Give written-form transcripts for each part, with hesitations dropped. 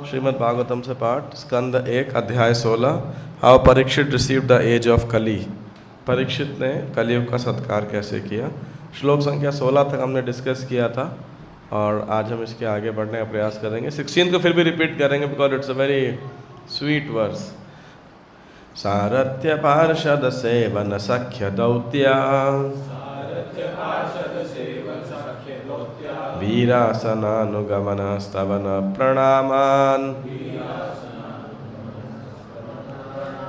श्रीमद् भागवतम से पाठ, स्कंद 1 अध्याय 16। How Parikshit receive the age of Kali. Parikshit ने कलियुग का सत्कार कैसे किया। श्लोक संख्या 16 तक हमने डिस्कस किया था और आज हम इसके आगे बढ़ने का प्रयास करेंगे। 16 को फिर भी रिपीट करेंगे because it's a very sweet verse. सारथ्य पार्षद सेवन सख्य दौत्या वीरासनानुगमन स्तवन प्रणामान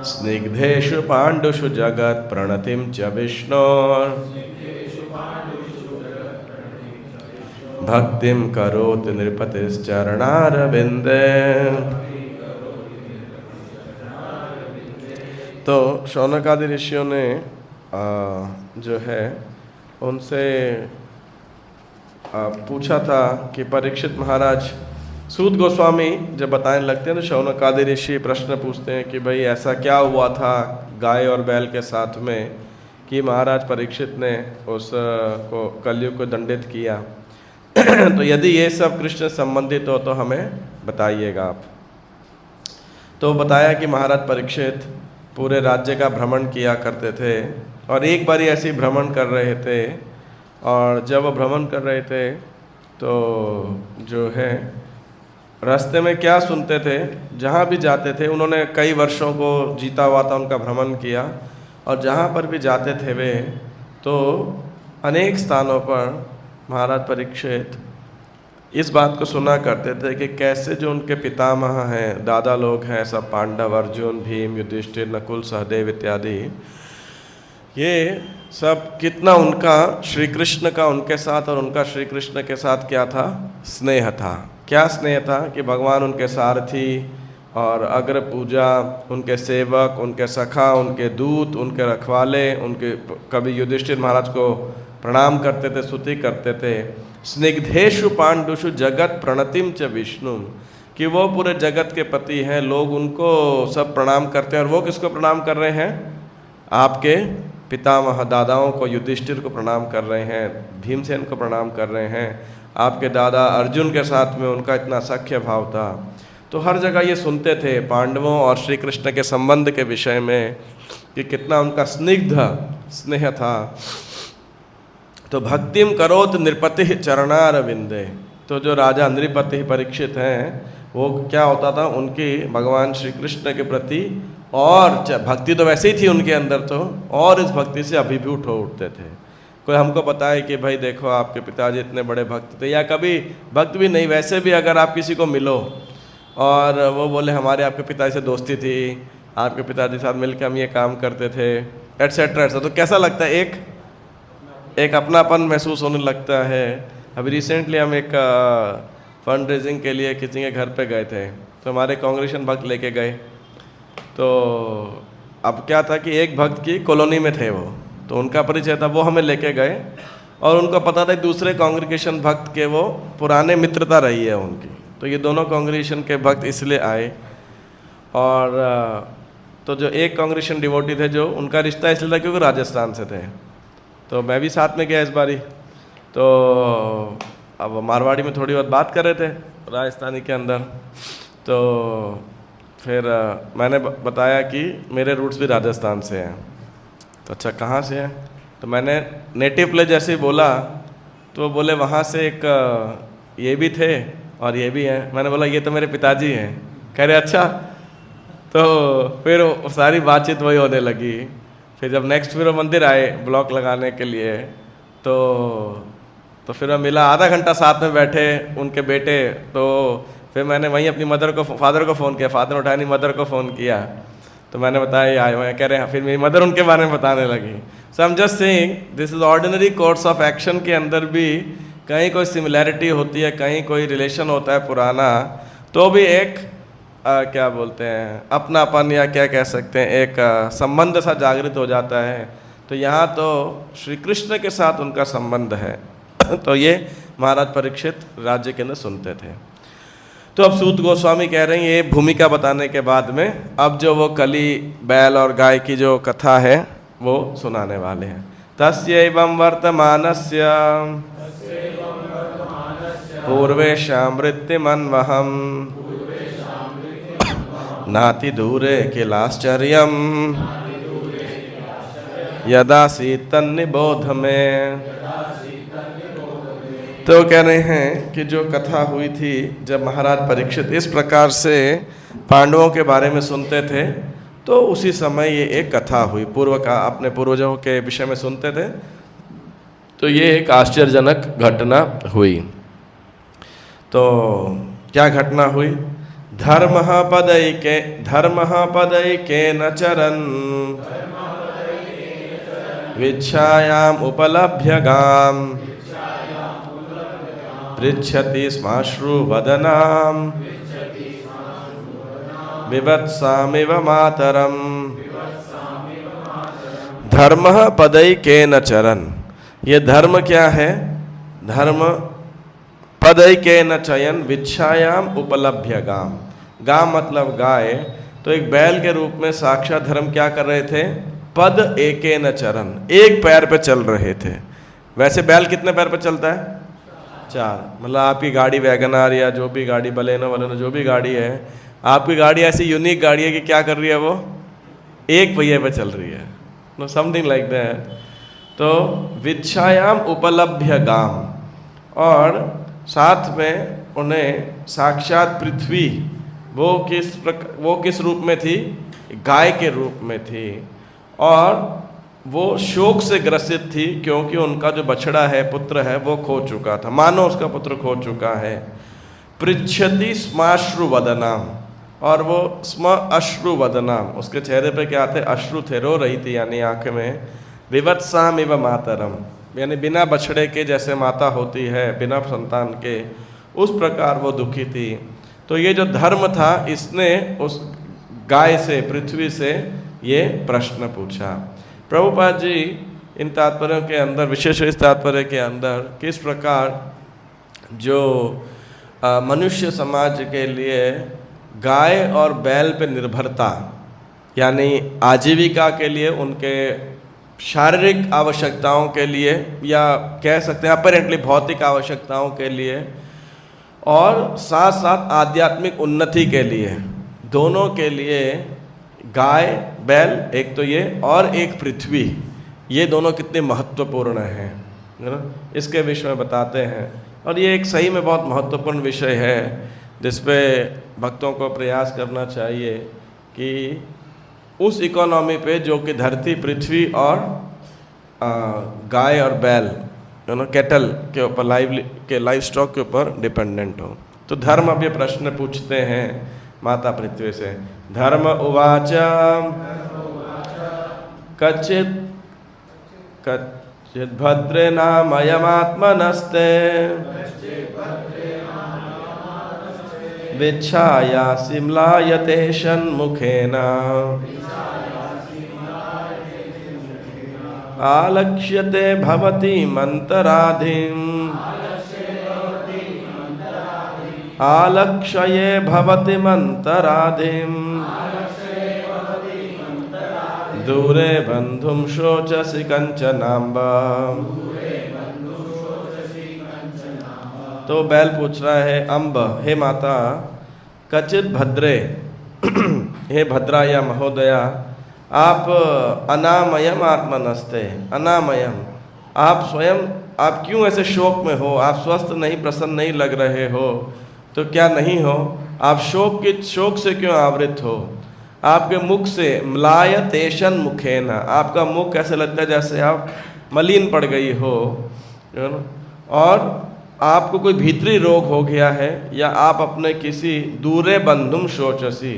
स्निग्धेषु पाण्डुषु जगत् प्रणतिं च विष्णोर् भक्तिं करोति नृपतिश्चरणारविन्दे। तो शौनक आदि ऋषियों ने जो है उनसे पूछा था कि परीक्षित महाराज, सूत गोस्वामी जब बताने लगते हैं तो शौनक आदि ऋषि प्रश्न पूछते हैं कि भाई ऐसा क्या हुआ था गाय और बैल के साथ में कि महाराज परीक्षित ने उस को कलयुग को दंडित किया। तो यदि ये सब कृष्ण संबंधित हो तो हमें बताइएगा आप। तो बताया कि महाराज परीक्षित पूरे राज्य का भ्रमण किया करते थे और एक बार ऐसे भ्रमण कर रहे थे और जब वो भ्रमण कर रहे थे तो जो है रास्ते में क्या सुनते थे, जहाँ भी जाते थे उन्होंने कई वर्षों को जीता हुआ था, उनका भ्रमण किया और जहाँ पर भी जाते थे वे तो अनेक स्थानों पर महाराज परीक्षित इस बात को सुना करते थे कि कैसे जो उनके पितामह हैं, दादा लोग हैं, सब पांडव, अर्जुन, भीम, युधिष्ठिर, नकुल, सहदेव इत्यादि, ये सब कितना उनका श्री कृष्ण का उनके साथ और उनका श्री कृष्ण के साथ क्या था, स्नेह था। क्या स्नेह था कि भगवान उनके सारथी और अग्र पूजा, उनके सेवक, उनके सखा, उनके दूत, उनके रखवाले, उनके कभी युधिष्ठिर महाराज को प्रणाम करते थे, स्तुति करते थे। स्निग्धेषु पांडुषु जगत प्रणतिम च विष्णु, कि वो पूरे जगत के पति हैं, लोग उनको सब प्रणाम करते हैं। और वो किसको प्रणाम कर रहे हैं? आपके पितामह दादाओं को, युधिष्ठिर को प्रणाम कर रहे हैं, भीमसेन को प्रणाम कर रहे हैं। आपके दादा अर्जुन के साथ में उनका इतना सख्य भाव था। तो हर जगह ये सुनते थे पांडवों और श्री कृष्ण के संबंध के विषय में कि कितना उनका स्निग्ध स्नेह था। तो भक्तिम करोत नृपति चरणारविंदे, तो जो राजा नृपति परीक्षित हैं वो क्या होता था, उनकी भगवान श्री कृष्ण के प्रति और भक्ति तो वैसे ही थी उनके अंदर तो, और इस भक्ति से अभिभूत हो उठते थे। कोई हमको बताए कि भाई देखो आपके पिताजी इतने बड़े भक्त थे, या कभी भक्त भी नहीं, वैसे भी अगर आप किसी को मिलो और वो बोले हमारे आपके पिताजी से दोस्ती थी, आपके पिताजी के साथ मिलकर हम ये काम करते थे, एट्सेट्रा एट्सेट्रा, तो कैसा लगता है, एक अपनापन महसूस होने लगता है। अभी रिसेंटली हम एक फंड रेजिंग के लिए किसी के घर पे गए थे, तो हमारे कांग्रेशन भक्त लेके गए। तो अब क्या था कि एक भक्त की कॉलोनी में थे वो, तो उनका परिचय था, वो हमें लेके गए और उनको पता था दूसरे कांग्रेगेशन भक्त के वो पुराने मित्रता रही है उनकी, तो ये दोनों कांग्रेगेशन के भक्त इसलिए आए। और तो जो एक कांग्रेगेशन डिवोटी थे जो उनका रिश्ता इसलिए था क्योंकि राजस्थान से थे, तो मैं भी साथ में गया इस बारी। तो अब मारवाड़ी में थोड़ी बहुत बात कर रहे थे राजस्थानी के अंदर, तो फिर मैंने बताया कि मेरे रूट्स भी राजस्थान से हैं। तो अच्छा कहाँ से हैं, तो मैंने नेटिव प्लेस जैसे ही बोला तो वो बोले वहाँ से एक ये भी थे और ये भी हैं। मैंने बोला ये तो मेरे पिताजी हैं। कह रहे अच्छा। तो फिर सारी बातचीत वही होने लगी। फिर जब नेक्स्ट फिर वो मंदिर आए ब्लॉक लगाने के लिए तो फिर मैं मिला, आधा घंटा साथ में बैठे उनके बेटे। तो फिर मैंने वहीं अपनी फादर को फ़ोन किया, फादर उठाया नहीं, मदर को फ़ोन किया, तो मैंने बताया ये आए हुए हैं। कह रहे हैं, फिर मेरी मदर उनके बारे में बताने लगी। So I am just saying this is ordinary course of action के अंदर भी कहीं कोई सिमिलैरिटी होती है, कहीं कोई रिलेशन होता है पुराना, तो भी एक क्या बोलते हैं अपनापन, या क्या कह सकते हैं एक संबंध सा जागृत हो जाता है। तो यहाँ तो श्री कृष्ण के साथ उनका संबंध है। तो ये महाराज परीक्षित राज्य के अंदर सुनते थे। तो अब सूत गोस्वामी कह रहे हैं ये भूमिका बताने के बाद में अब जो वो कली बैल और गाय की जो कथा है वो सुनाने वाले हैं। तस्यैवं वर्तमानस्य पूर्वेषां वृत्तिमन्वहम् नाति दूरे किलाश्चर्यम यदासी तन्निबोध में। तो कह रहे हैं कि जो कथा हुई थी जब महाराज परीक्षित इस प्रकार से पांडवों के बारे में सुनते थे, तो उसी समय ये एक कथा हुई, पूर्व का अपने पूर्वजों के विषय में सुनते थे, तो ये एक आश्चर्यजनक घटना हुई। तो क्या घटना हुई? धर्म पदैके न चरन् विच्छायाम उपलभ्य गाम पृच्छति स्माश्रुवदनाम विवत्सामिव मातरम। धर्म पदैकेन चरन्, ये धर्म क्या है? धर्म पदैकेन चयन विच्छायाम उपलभ्य गाम। गाम मतलब गाय। तो एक बैल के रूप में साक्षात धर्म क्या कर रहे थे? पद एकेन चरन्, एक पैर पे चल रहे थे। वैसे बैल कितने पैर पे चलता है? 4। मतलब आपकी गाड़ी वैगनार या जो भी गाड़ी, बलेनो जो भी गाड़ी है, आपकी गाड़ी ऐसी यूनिक गाड़ी है कि क्या कर रही है? वो एक पहिए पे चल रही है, नो समथिंग लाइक दैट। तो विच्छायाम उपलभ्य गाम, और साथ में उन्हें साक्षात पृथ्वी वो किस रूप में थी? गाय के रूप में थी, और वो शोक से ग्रसित थी क्योंकि उनका जो बछड़ा है, पुत्र है, वो खो चुका था, मानो उसका पुत्र खो चुका है। पृच्छति स्माश्रुवदनाम, और वो स्म अश्रुवदनाम, उसके चेहरे पे क्या थे? अश्रु थे, रो रही थी, यानी आंख में। विवत्साम इव मातरम, यानी बिना बछड़े के जैसे माता होती है बिना संतान के, उस प्रकार वो दुखी थी। तो ये जो धर्म था, इसने उस गाय से, पृथ्वी से ये प्रश्न पूछा। प्रभुपाद जी इन तात्पर्यों के अंदर, विशेष इस तात्पर्य के अंदर, किस प्रकार जो मनुष्य समाज के लिए गाय और बैल पे निर्भरता, यानी आजीविका के लिए, उनके शारीरिक आवश्यकताओं के लिए, या कह सकते हैं अपरेंटली भौतिक आवश्यकताओं के लिए, और साथ साथ आध्यात्मिक उन्नति के लिए, दोनों के लिए गाय बैल एक तो ये, और एक पृथ्वी, ये दोनों कितने महत्वपूर्ण हैं, है ना? इसके विषय में बताते हैं। और ये एक सही में बहुत महत्वपूर्ण विषय है जिस पे भक्तों को प्रयास करना चाहिए कि उस इकोनॉमी पे जो कि धरती, पृथ्वी और गाय और बैल, दोनों कैटल के ऊपर, लाइव स्टॉक के ऊपर डिपेंडेंट हो। तो धर्म अब ये प्रश्न पूछते हैं माता पृथ्वी से। धर्म उवाच कचित भद्रे नामयमात्मनस्ते विच्छाया सिमलायते षण्मुखेन आलक्ष्यते भवति मंतराधिम आलक्ष्ये भवति मंतराधिम दूरे बंधुम शोचसि कंचनाम्बा। तो बैल पूछ रहा है, अम्ब, हे माता, कचित भद्रे, हे भद्रा या महोदया, आप अनामयम आत्मनस्ते, अनामयम, आप स्वयं, आप क्यों ऐसे शोक में हो? आप स्वस्थ नहीं, प्रसन्न नहीं लग रहे हो, तो क्या नहीं हो? आप शोक से क्यों आवृत हो? आपके मुख से म्लायतेशन मुखेन, आपका मुख ऐसे लगता है जैसे आप मलिन पड़ गई हो, और आपको कोई भीतरी रोग हो गया है, या आप अपने किसी दूरे बंधुम शोचसी,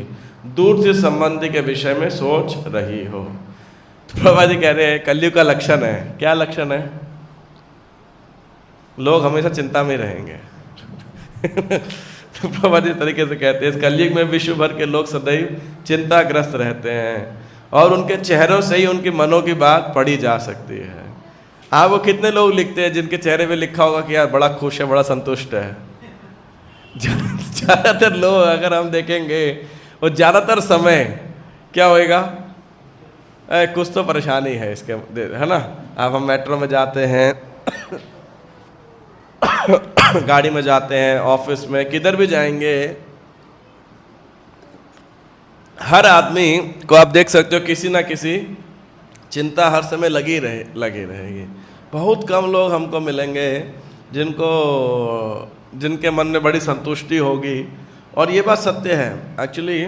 दूर से संबंधी के विषय में सोच रही हो। तो प्रभा जी कह रहे हैं कलयुग का लक्षण है। क्या लक्षण है? लोग हमेशा चिंता में रहेंगे। तो प्रभा जी इस तरीके से कहते हैं, इस कलयुग में विश्व भर के लोग सदैव चिंताग्रस्त रहते हैं, और उनके चेहरों से ही उनकी मनों की बात पढ़ी जा सकती है। आप वो कितने लोग लिखते हैं जिनके चेहरे पे लिखा होगा कि यार बड़ा खुश है, बड़ा संतुष्ट है। ज़्यादातर लोग अगर हम देखेंगे, वो ज़्यादातर समय क्या होएगा? कुछ तो परेशानी है इसके, है ना? अब हम मेट्रो में जाते हैं, गाड़ी में जाते हैं, ऑफिस में, किधर भी जाएंगे, हर आदमी को आप देख सकते हो किसी ना किसी चिंता हर समय लगी रहेगी। बहुत कम लोग हमको मिलेंगे जिनके मन में बड़ी संतुष्टि होगी। और ये बात सत्य है, एक्चुअली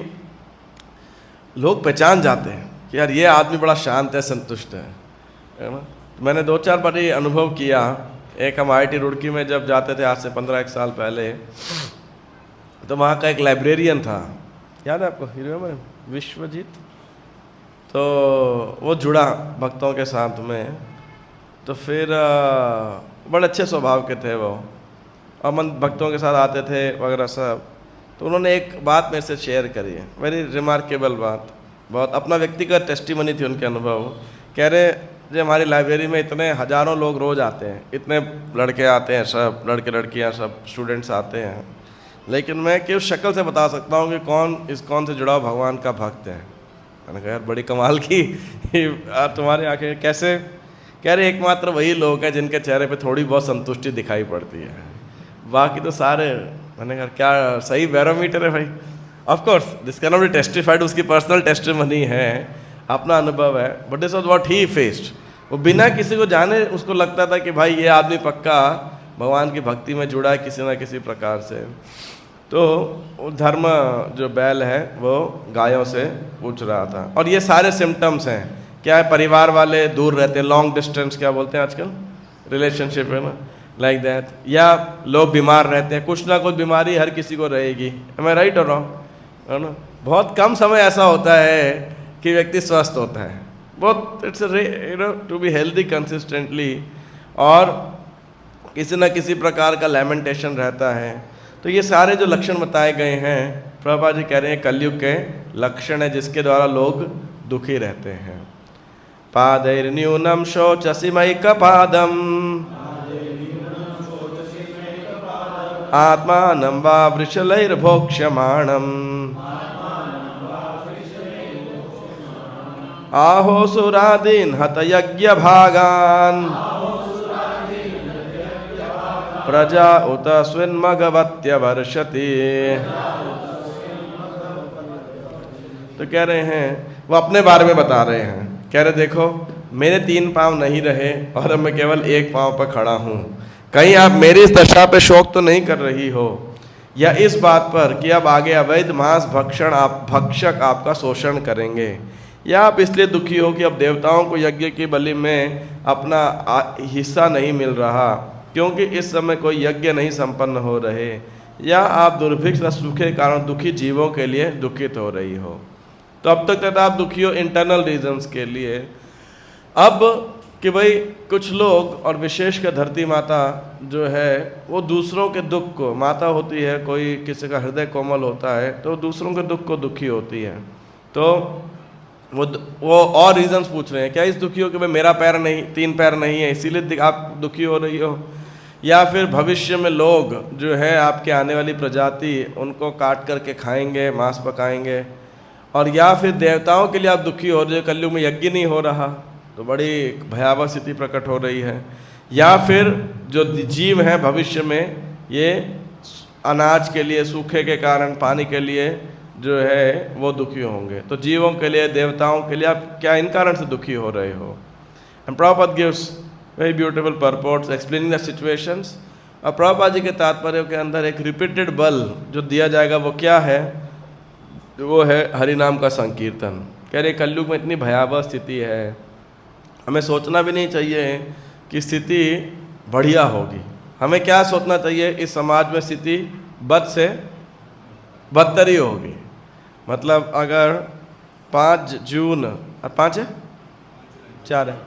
लोग पहचान जाते हैं कि यार ये आदमी बड़ा शांत है, संतुष्ट है ना। मैंने 2-4 बार ये अनुभव किया। एक हम IIT रुड़की में जब जाते थे आज से 15-1 साल पहले, तो वहाँ का एक लाइब्रेरियन था, याद है आपको, विश्वजीत। तो वो जुड़ा भक्तों के साथ में, तो फिर बड़े अच्छे स्वभाव के थे वो, अमन भक्तों के साथ आते थे वगैरह सब। तो उन्होंने एक बात मेरे से शेयर करी है, वेरी रिमार्केबल बात, बहुत अपना व्यक्तिगत टेस्टिमनी थी उनके अनुभव। कह रहे जो हमारी लाइब्रेरी में इतने हज़ारों लोग रोज़ आते हैं, इतने लड़के आते हैं, सब लड़के लड़कियां सब स्टूडेंट्स आते हैं, लेकिन मैं किस शक्ल से बता सकता हूँ कि कौन से जुड़ा भगवान का भक्त है। मैंने कहा यार बड़ी कमाल की तुम्हारी आंखें कैसे। कह रहे एकमात्र वही लोग हैं जिनके चेहरे पे थोड़ी बहुत संतुष्टि दिखाई पड़ती है, बाकी तो सारे। मैंने कहा क्या सही बैरोमीटर है भाई। Of course this can not be testified, उसकी पर्सनल टेस्टिमनी है, अपना अनुभव है, but this was what he faced. वो बिना किसी को जाने उसको लगता था कि भाई ये आदमी पक्का भगवान की भक्ति में जुड़ा है किसी ना किसी प्रकार से। तो धर्म जो बैल है वो गायों से पूछ रहा था। और ये सारे सिम्टम्स हैं, क्या है, परिवार वाले दूर रहते हैं, लॉन्ग डिस्टेंस क्या बोलते हैं आजकल, रिलेशनशिप है ना, लाइक दैट। या लोग बीमार रहते हैं, कुछ ना कुछ बीमारी हर किसी को रहेगी, एम आई राइट और रॉन्ग, है ना। बहुत कम समय ऐसा होता है कि व्यक्ति स्वस्थ होता है, बहुत it's to be healthy consistently, और किसी न किसी प्रकार का लैमेंटेशन रहता है। तो ये सारे जो लक्षण बताए गए हैं, प्रभुपाद जी कह रहे हैं कलयुग के लक्षण है जिसके द्वारा लोग दुखी रहते हैं। पादैर्न्यूनम शौचसिमैकपादम आत्मानं वा वृषलैर्भोक्ष्यमाणम् आहोसुरादीन् हतयज्ञभागान् प्रजा उत स्विन्मगवत्यवर्षति। तो कह रहे हैं, वो अपने बारे में बता रहे हैं, कह रहे देखो मेरे 3 पाँव नहीं रहे और अब मैं केवल 1 पाँव पर खड़ा हूँ। कहीं आप मेरी इस दशा पे शोक तो नहीं कर रही हो, या इस बात पर कि अब आगे अवैध मांस भक्षक आपका शोषण करेंगे, या आप इसलिए दुखी हो कि अब देवताओं को यज्ञ की बलि में अपना हिस्सा नहीं मिल रहा क्योंकि इस समय कोई यज्ञ नहीं संपन्न हो रहे, या आप दुर्भिक्ष व सूखे के कारण दुखी जीवों के लिए दुखित हो रही हो। तो अब तक आप दुखी हो इंटरनल रीजंस के लिए। अब कि भाई कुछ लोग, और विशेषकर धरती माता जो है, वो दूसरों के दुख को, माता होती है, कोई किसी का हृदय कोमल होता है तो दूसरों के दुख को दुखी होती है। तो वो और रीजंस पूछ रहे हैं, क्या इस दुखी हो कि भाई मेरा पैर नहीं, 3 पैर नहीं है इसीलिए आप दुखी हो रही हो, या फिर भविष्य में लोग जो है आपके आने वाली प्रजाति उनको काट करके खाएंगे, मांस पकाएंगे, और या फिर देवताओं के लिए आप दुखी हो रहे हो, कलयुग में यज्ञ नहीं हो रहा तो बड़ी भयावह स्थिति प्रकट हो रही है, या फिर जो जीव हैं भविष्य में ये अनाज के लिए, सूखे के कारण पानी के लिए जो है वो दुखी होंगे। तो जीवों के लिए, देवताओं के लिए आप क्या इन कारण से दुखी हो रहे हो। And Prabhupada gives very beautiful purports explaining the situations. और प्रभुपाद जी के तात्पर्य के अंदर एक रिपीटेड बल जो दिया जाएगा वो क्या है, वो है हरि नाम का संकीर्तन। कह रहे कलयुग में इतनी भयावह स्थिति है, हमें सोचना भी नहीं चाहिए कि स्थिति बढ़िया होगी। हमें क्या सोचना चाहिए, इस समाज में स्थिति बद से बदतर ही होगी। मतलब अगर 5 जून, 5 है, 4 है,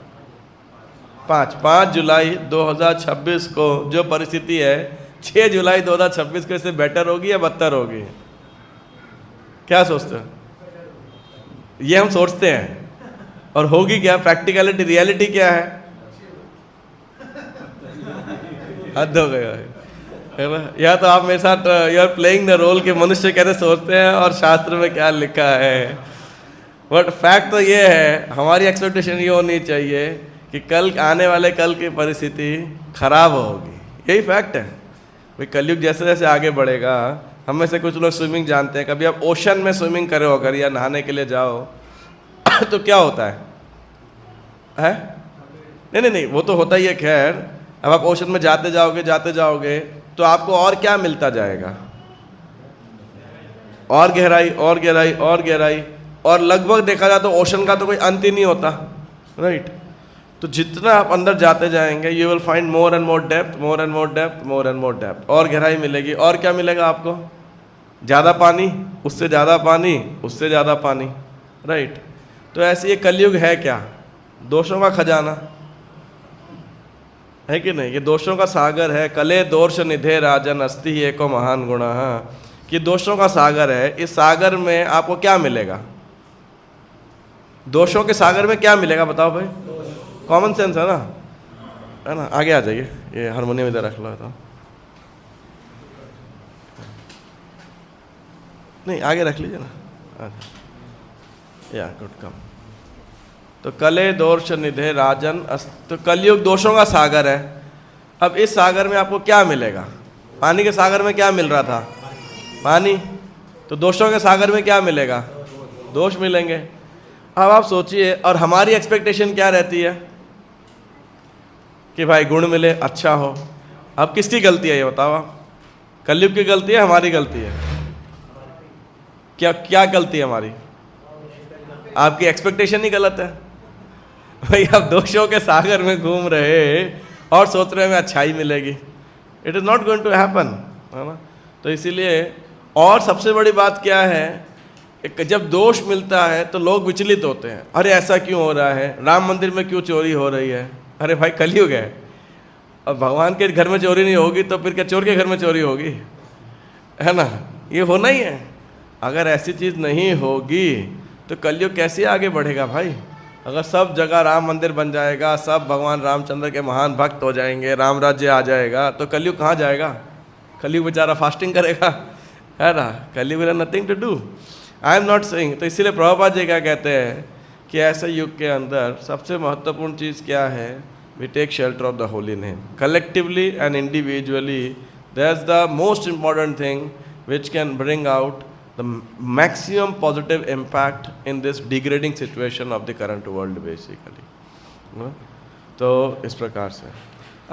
5 जुलाई 2026 को जो परिस्थिति है, 6 जुलाई 2026 को इससे बेटर होगी या बदतर होगी? क्या सोचते हो? ये हम सोचते हैं, और होगी क्या? प्रैक्टिकलिटी, रियलिटी क्या है? हद हो गया है ना। या तो आप मेरे साथ you are playing the role कि मनुष्य कैसे सोचते हैं और शास्त्र में क्या लिखा है। बट फैक्ट तो ये है, हमारी एक्सपेक्टेशन ये होनी चाहिए कि कल आने वाले कल की परिस्थिति खराब होगी, यही फैक्ट है। भाई कलयुग जैसे जैसे आगे बढ़ेगा हम में से कुछ लोग स्विमिंग जानते हैं, कभी आप ओशन में स्विमिंग करे हो अगर या नहाने के लिए जाओ तो क्या होता है? नहीं नहीं नहीं, वो तो होता ही है। खैर, अब आप ओशन में जाते जाओगे तो आपको और क्या मिलता जाएगा? और गहराई और गहराई और गहराई, और लगभग देखा जाए तो ओशन का तो कोई अंत ही नहीं होता, राइट? तो जितना आप अंदर जाते जाएंगे you will find more and more depth, more and more depth, more and more depth, और गहराई मिलेगी। और क्या मिलेगा आपको? ज़्यादा पानी, उससे ज़्यादा पानी, उससे ज़्यादा पानी, राइट? तो ऐसे ये कलयुग है क्या? दोषों का खजाना है कि नहीं? ये दोषों का सागर है। कले दोष निधे राजन अस्ति ही एको महान गुणा, कि दोषों का सागर है। इस सागर में आपको क्या मिलेगा? दोषों के सागर में क्या मिलेगा बताओ भाई? कॉमन सेंस है ना? आगे आ जाइए, ये हारमोनियम इधर रख लो तो। नहीं, आगे रख लीजिए ना। या गुड कम। तो कले दोष निधे राजन, तो कलयुग दोषों का सागर है। अब इस सागर में आपको क्या मिलेगा? पानी के सागर में क्या मिल रहा था? पानी। तो दोषों के सागर में क्या मिलेगा? दोष मिलेंगे। अब आप सोचिए, और हमारी एक्सपेक्टेशन क्या रहती है कि भाई गुण मिले, अच्छा हो। अब किसकी गलती है ये बताओ आप? कलयुग की गलती है, हमारी गलती है? क्या क्या गलती है हमारी? आपकी एक्सपेक्टेशन ही गलत है भाई। आप दोषों के सागर में घूम रहे और सोच रहे हैं हमें अच्छाई मिलेगी। It is not going to happen, है ना? तो इसीलिए, और सबसे बड़ी बात क्या है, जब दोष मिलता है तो लोग विचलित होते हैं। अरे ऐसा क्यों हो रहा है? राम मंदिर में क्यों चोरी हो रही है? अरे भाई कलयुग है, अब भगवान के घर में चोरी नहीं होगी तो फिर क्या चोर के घर में चोरी होगी? है ना? ये होना ही है। अगर ऐसी चीज़ नहीं होगी तो कलयुग कैसे आगे बढ़ेगा भाई? अगर सब जगह राम मंदिर बन जाएगा, सब भगवान रामचंद्र के महान भक्त हो जाएंगे, राम राज्य आ जाएगा, तो कलयुग कहाँ जाएगा? कलयुग बेचारा फास्टिंग करेगा, है ना? Kaliyug will nothing to do. I am not saying. तो इसीलिए प्रभुपाद जी क्या कहते हैं कि ऐसे युग के अंदर सबसे महत्वपूर्ण चीज़ क्या है? We take shelter of the holy name collectively and individually. That's the most important thing which can bring out the maximum positive impact in this degrading situation of the current world basically। तो इस प्रकार से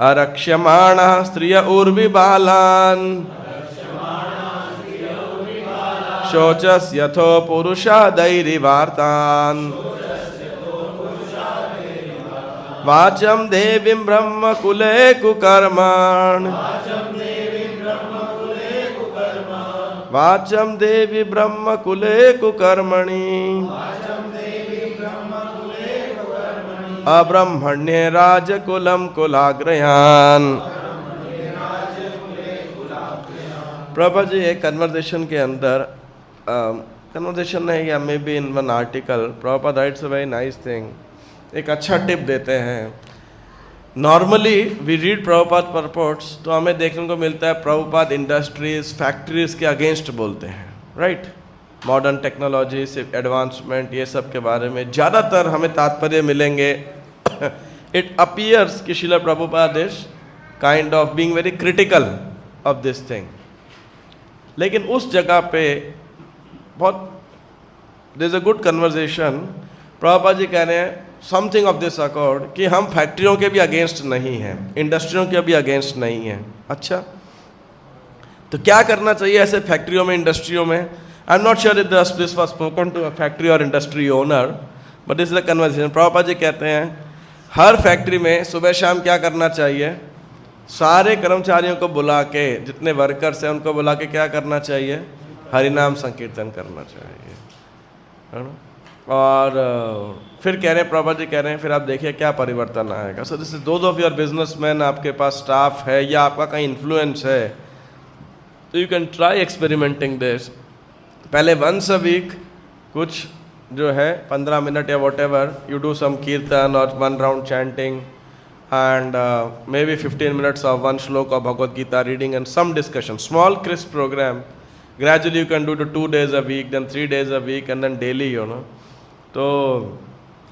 अरक्ष्यमाणा स्त्रिय उर्विबालान शोचस यथो पुरुषा दैरिवार्तान वाचम देवीं ब्रह्म कुले कुकर्माण वाचम देवी ब्रह्म कुले कुकर्मणि अब्रह्मण्ये राजकुलम कुलाग्रयान। प्रभा जी एक conversation के अंदर, कन्वर्सेशन नहीं, या maybe in one article, Prabhupada writes a very nice thing. एक अच्छा टिप देते हैं। Normally we read Prabhupada purports तो हमें देखने को मिलता है प्रभुपाद इंडस्ट्रीज, फैक्ट्रीज के अगेंस्ट बोलते हैं, राइट? मॉडर्न टेक्नोलॉजी, एडवांसमेंट, ये सब के बारे में ज़्यादातर हमें तात्पर्य मिलेंगे। इट अपीयर्स कि Srila Prabhupada is kind of being very critical of this thing. लेकिन उस जगह पे बहुत there is a good conversation. Prabhupada ji कह रहे हैं समथिंग ऑफ दिस अकॉर्ड कि हम फैक्ट्रियों के भी अगेंस्ट नहीं हैं, इंडस्ट्रियों के भी अगेंस्ट नहीं हैं। अच्छा, तो क्या करना चाहिए ऐसे फैक्ट्रियों में, इंडस्ट्रियों में? I am not sure if this was spoken to a factory और industry owner, but this is the conversation. Prabhupada ji कहते हैं हर फैक्ट्री में सुबह शाम क्या करना चाहिए? सारे कर्मचारियों को बुला के, जितने वर्कर्स हैं उनको बुला के क्या करना चाहिए? हरिनाम संकीर्तन करना चाहिए, है ना? और फिर कह रहे हैं, प्रभुपाद जी कह रहे हैं, फिर आप देखिए क्या परिवर्तन आएगा। So this is those of your businessman, आपके पास स्टाफ है या आपका कहीं इन्फ्लुएंस है, तो you can try experimenting this. पहले वंस अ वीक कुछ जो है 15 मिनट या whatever, you do some kirtan और 1 round chanting and maybe 15 minutes of 1 shloka of Bhagavad Gita reading and some discussion, small crisp program. Gradually you can do to 2 days a week, then 3 days a week and then daily, you know। तो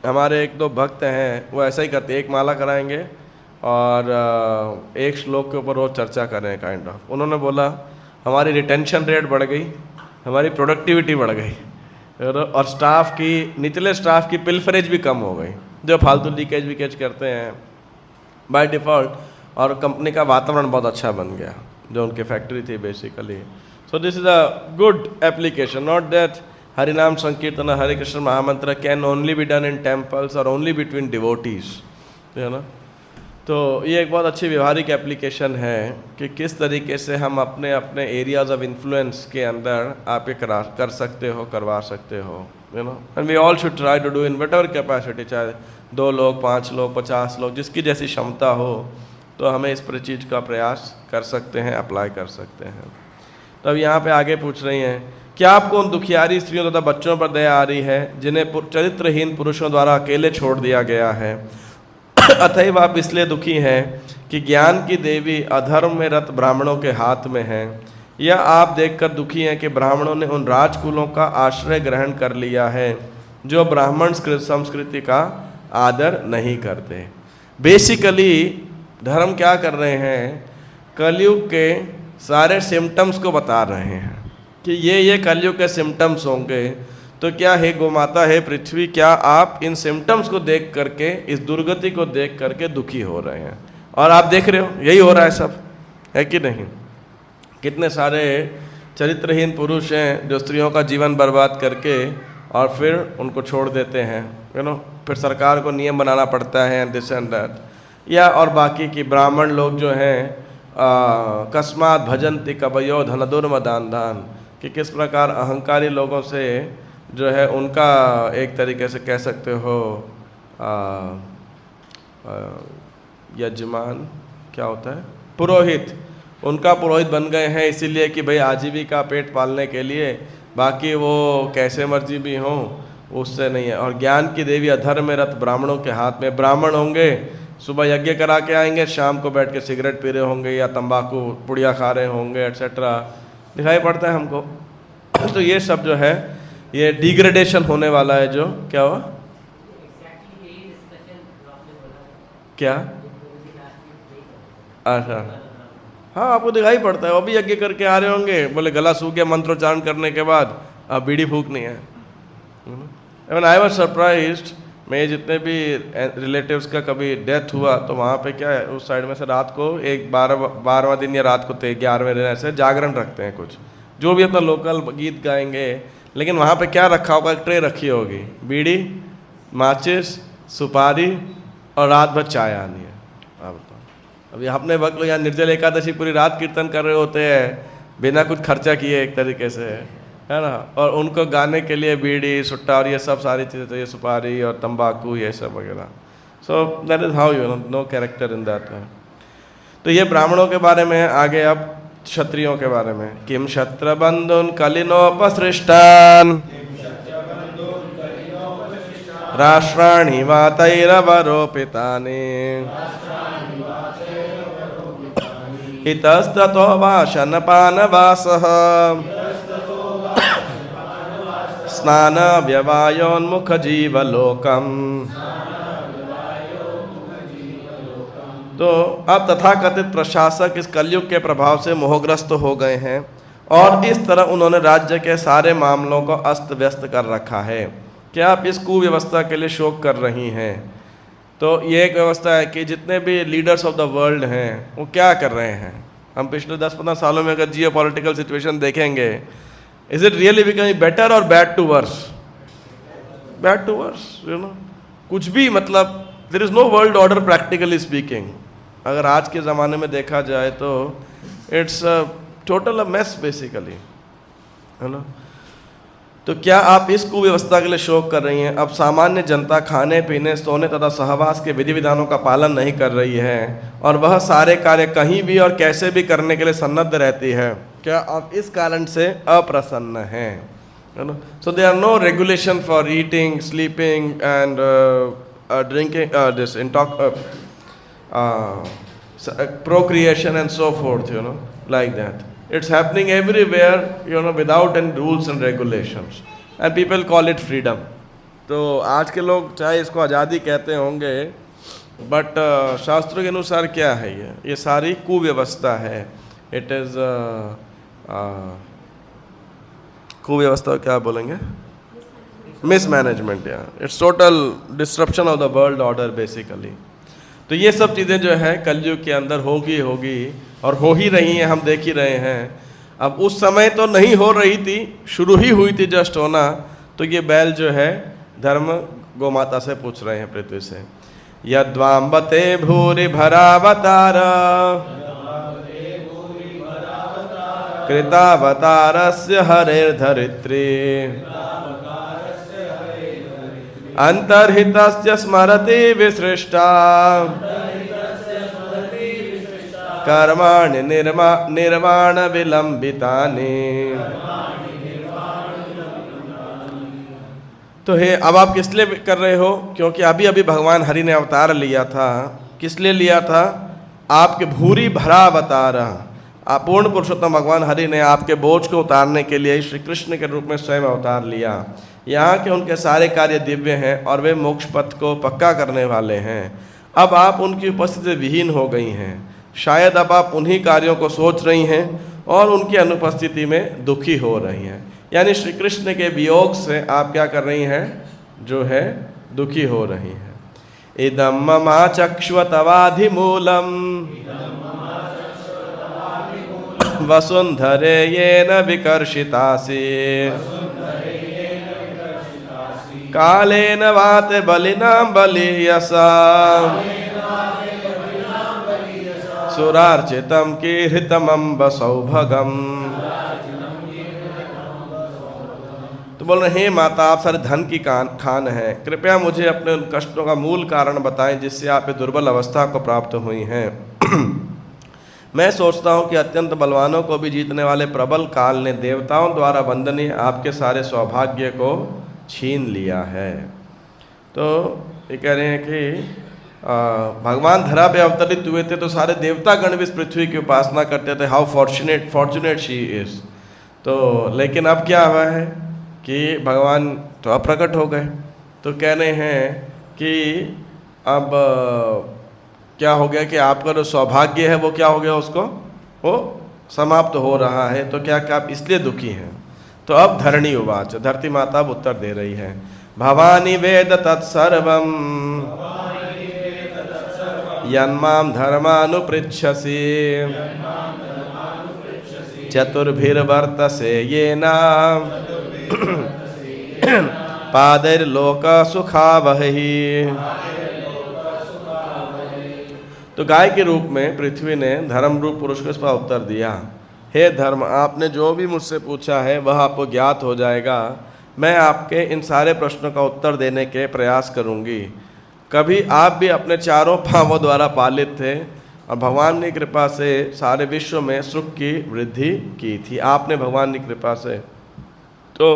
हमारे एक दो भक्त हैं वो ऐसा ही करते हैं, एक माला कराएंगे और एक श्लोक के ऊपर वो चर्चा करें काइंड ऑफ। उन्होंने बोला हमारी रिटेंशन रेट बढ़ गई, हमारी प्रोडक्टिविटी बढ़ गई, और स्टाफ की, निचले स्टाफ की पिलफरेज भी कम हो गई, जो फालतू लीकेज विकेज करते हैं बाय डिफ़ॉल्ट, और कंपनी का वातावरण बहुत अच्छा बन गया जो उनकी फैक्ट्री थी basically. So this is a good application, not that हरिनाम संकीर्तन हरे कृष्ण महामंत्र can only be done in temples और ओनली बिटवीन डिवोटीज, है ना। तो ये एक बहुत अच्छी व्यवहारिक एप्लीकेशन है कि किस तरीके से हम अपने अपने एरियाज ऑफ इन्फ्लुएंस के अंदर आप ये कर सकते हो, करवा सकते हो, you know. And we all should try to do in whatever capacity, चाहे 2 लोग, 5 लोग, 50 लोग, जिसकी जैसी क्षमता हो, तो हमें इस पर चीज़ का प्रयास कर सकते हैं, अप्लाई कर सकते हैं। तो अब यहाँ पे आगे पूछ रही हैं, क्या आपको उन दुखियारी स्त्रियों तथा बच्चों पर दया आ रही है जिन्हें चरित्रहीन पुरुषों द्वारा अकेले छोड़ दिया गया है? अतएव आप इसलिए दुखी हैं कि ज्ञान की देवी अधर्म में रत ब्राह्मणों के हाथ में है, या आप देखकर दुखी हैं कि ब्राह्मणों ने उन राजकुलों का आश्रय ग्रहण कर लिया है जो ब्राह्मण संस्कृति का आदर नहीं करते? बेसिकली धर्म क्या कर रहे हैं, कलयुग के सारे सिम्टम्स को बता रहे हैं कि ये कलयुग के सिम्टम्स होंगे, तो क्या है गोमाता है पृथ्वी, क्या आप इन सिम्टम्स को देख करके, इस दुर्गति को देख करके दुखी हो रहे हैं? और आप देख रहे हो यही हो रहा है सब, है कि नहीं? कितने सारे चरित्रहीन पुरुष हैं जो स्त्रियों का जीवन बर्बाद करके और फिर उनको छोड़ देते हैं, यू नो। फिर सरकार को नियम बनाना पड़ता है, दिस एंड दैट। या और बाकी की ब्राह्मण लोग जो हैं कस्मात भजन्ति कवयो धनदुर्मदान दान, कि किस प्रकार अहंकारी लोगों से जो है उनका एक तरीके से कह सकते हो यजमान क्या होता है, पुरोहित, उनका पुरोहित बन गए हैं इसीलिए कि भाई आजीविका पेट पालने के लिए, बाकी वो कैसे मर्जी भी हों उससे नहीं है। और ज्ञान की देवी अधर्म में रत ब्राह्मणों के हाथ में, ब्राह्मण होंगे सुबह यज्ञ करा के आएंगे, शाम को बैठ के सिगरेट पी रहे होंगे या तंबाकू पुड़िया खा रहे होंगे एट्सेट्रा, दिखाई पड़ता है हमको। तो ये सब जो है ये डिग्रेडेशन होने वाला है। जो क्या हुआ, क्या? अच्छा, हाँ, आपको दिखाई पड़ता है, वो भी यज्ञ करके आ रहे होंगे, बोले गला सूख गया मंत्रोच्चारण करने के बाद, अब बीड़ी फूकनी है। इवन आई वाज सरप्राइज्ड, मैं जितने भी रिलेटिव्स का कभी डेथ हुआ तो वहाँ पे क्या है, उस साइड में से रात को एक 12वां दिन या रात को 11वें दिन ऐसे जागरण रखते हैं कुछ, जो भी अपना लोकल गीत गाएंगे, लेकिन वहाँ पे क्या रखा होगा, ट्रे रखी होगी, बीड़ी, माचिस, सुपारी और रात भर चाय आनी है। आप बताओ, अभी अपने वक्त लोग यहाँ निर्जल एकादशी पूरी रात कीर्तन कर रहे होते हैं बिना कुछ खर्चा किए एक तरीके से, है ना, और उनको गाने के लिए बीड़ी, सुट्टा और ये सब सारी चीज़ें चाहिए, सुपारी और तंबाकू ये सब वगैरह। So that is how you know character in that. तो ये ब्राह्मणों के बारे में। आगे अब क्षत्रियों के बारे में, किम क्षत्र बंधुन कलिनोपसृष्टान राष्ट्राणि वातैरवरोपितानि इतस्ततो वाशनपानवासः स्नान व्यवायोन्मुख जीवलोकम। तो अब तथाकथित प्रशासक इस कलयुग के प्रभाव से मोहग्रस्त हो गए हैं और इस तरह उन्होंने राज्य के सारे मामलों को अस्त व्यस्त कर रखा है। क्या आप इस कुव्यवस्था के लिए शोक कर रही हैं? तो ये एक व्यवस्था है कि जितने भी लीडर्स ऑफ द वर्ल्ड हैं वो क्या कर रहे हैं। हम पिछले 10-15 सालों में अगर जियो पॉलिटिकल सिचुएशन देखेंगे, is it really becoming better और bad to worse? Bad to worse, you know. कुछ भी मतलब there is no world order practically speaking. अगर आज के ज़माने में देखा जाए तो it's total a mess basically, है ना। तो क्या आप इस कुव्यवस्था के लिए शोक कर रही हैं? अब सामान्य जनता खाने पीने, सोने तथा सहवास के विधि विधानों का पालन नहीं कर रही है और वह सारे कार्य कहीं भी और कैसे भी करने के लिए सन्नद्ध रहती है। क्या आप इस कारण से अप्रसन्न हैं? है ना। So there are no regulation for eating, sleeping and drinking, this procreation and so forth, you know, like that. It's happening everywhere, you know, without any rules and regulations, and people call it freedom. तो आज के लोग चाहे इसको आज़ादी कहते होंगे, but शास्त्रों के अनुसार क्या है, ये सारी कुव्यवस्था है। इट इज़ कुव्यवस्था क्या बोलेंगे, मिसमैनेजमेंट, या it's total disruption of the world order basically. तो ये सब चीज़ें जो है कलयुग के अंदर होगी और हो ही रही हैं, हम देख ही रहे हैं। अब उस समय तो नहीं हो रही थी, शुरू ही हुई थी जस्ट होना। तो ये बैल जो है धर्म गोमाता से पूछ रहे हैं पृथ्वी से, यद्वाम्बते भूरि भरावतार कृतावतारस्य हरेर्धरित्री अंतर्हितस्य स्मरति विसृष्टा कर्माणि निर्माण विलंबितानि। तो हे, अब आप किस लिए कर रहे हो? क्योंकि अभी अभी भगवान हरि ने अवतार लिया था। किस लिए लिया था? आपके भूरी भरा अवतार, पूर्ण पुरुषोत्तम भगवान हरि ने आपके बोझ को उतारने के लिए श्री कृष्ण के रूप में स्वयं अवतार लिया। यहाँ के उनके सारे कार्य दिव्य हैं और वे मोक्ष पथ को पक्का करने वाले हैं। अब आप उनकी उपस्थिति से विहीन हो गई हैं। शायद अब आप उन्हीं कार्यों को सोच रही हैं और उनकी अनुपस्थिति में दुखी हो रही हैं। यानी श्री कृष्ण के वियोग से आप क्या कर रही हैं? जो है दुखी हो रही हैं। इदं ममा चक्ष्वतवाधिमूलम् वसुंधरे येन विकर्षितासि कालेन वाते बलिनां बलीयसा सुरार्चितं कीर्तमं सौभगम्। तो बोल रहे हैं, माता आप सारे धन की खान है, कृपया मुझे अपने उन कष्टों का मूल कारण बताएं जिससे आप दुर्बल अवस्था को प्राप्त हुई हैं। मैं सोचता हूँ कि अत्यंत बलवानों को भी जीतने वाले प्रबल काल ने देवताओं द्वारा वंदनीय आपके सारे सौभाग्य को छीन लिया है। तो ये कह रहे हैं कि भगवान धरा पे अवतरित हुए थे तो सारे देवता गण भी इस पृथ्वी की उपासना करते थे, हाउ फॉर्चुनेट शी इज़। तो लेकिन अब क्या हुआ है कि भगवान तो अप्रकट हो गए। तो कह रहे हैं कि अब क्या हो गया कि आपका जो सौभाग्य है वो क्या हो गया, उसको वो समाप्त हो रहा है। तो क्या आप इसलिए दुखी हैं? तो अब धरणी उवाच, धरती माता अब उत्तर दे रही है, भवानी वेद तत्सर्वम यन्मां धर्मानुपृच्छसि चतुर्भिर्वर्तसे येना पादैर्लोक सुखावहि। तो गाय के रूप में पृथ्वी ने धर्म रूप पुरुष को इस पर उत्तर दिया, हे धर्म, आपने जो भी मुझसे पूछा है वह आपको ज्ञात हो जाएगा। मैं आपके इन सारे प्रश्नों का उत्तर देने के प्रयास करूंगी। कभी आप भी अपने चारों पांवों द्वारा पालित थे और भगवान की कृपा से सारे विश्व में सुख की वृद्धि की थी, आपने भगवान की कृपा से। तो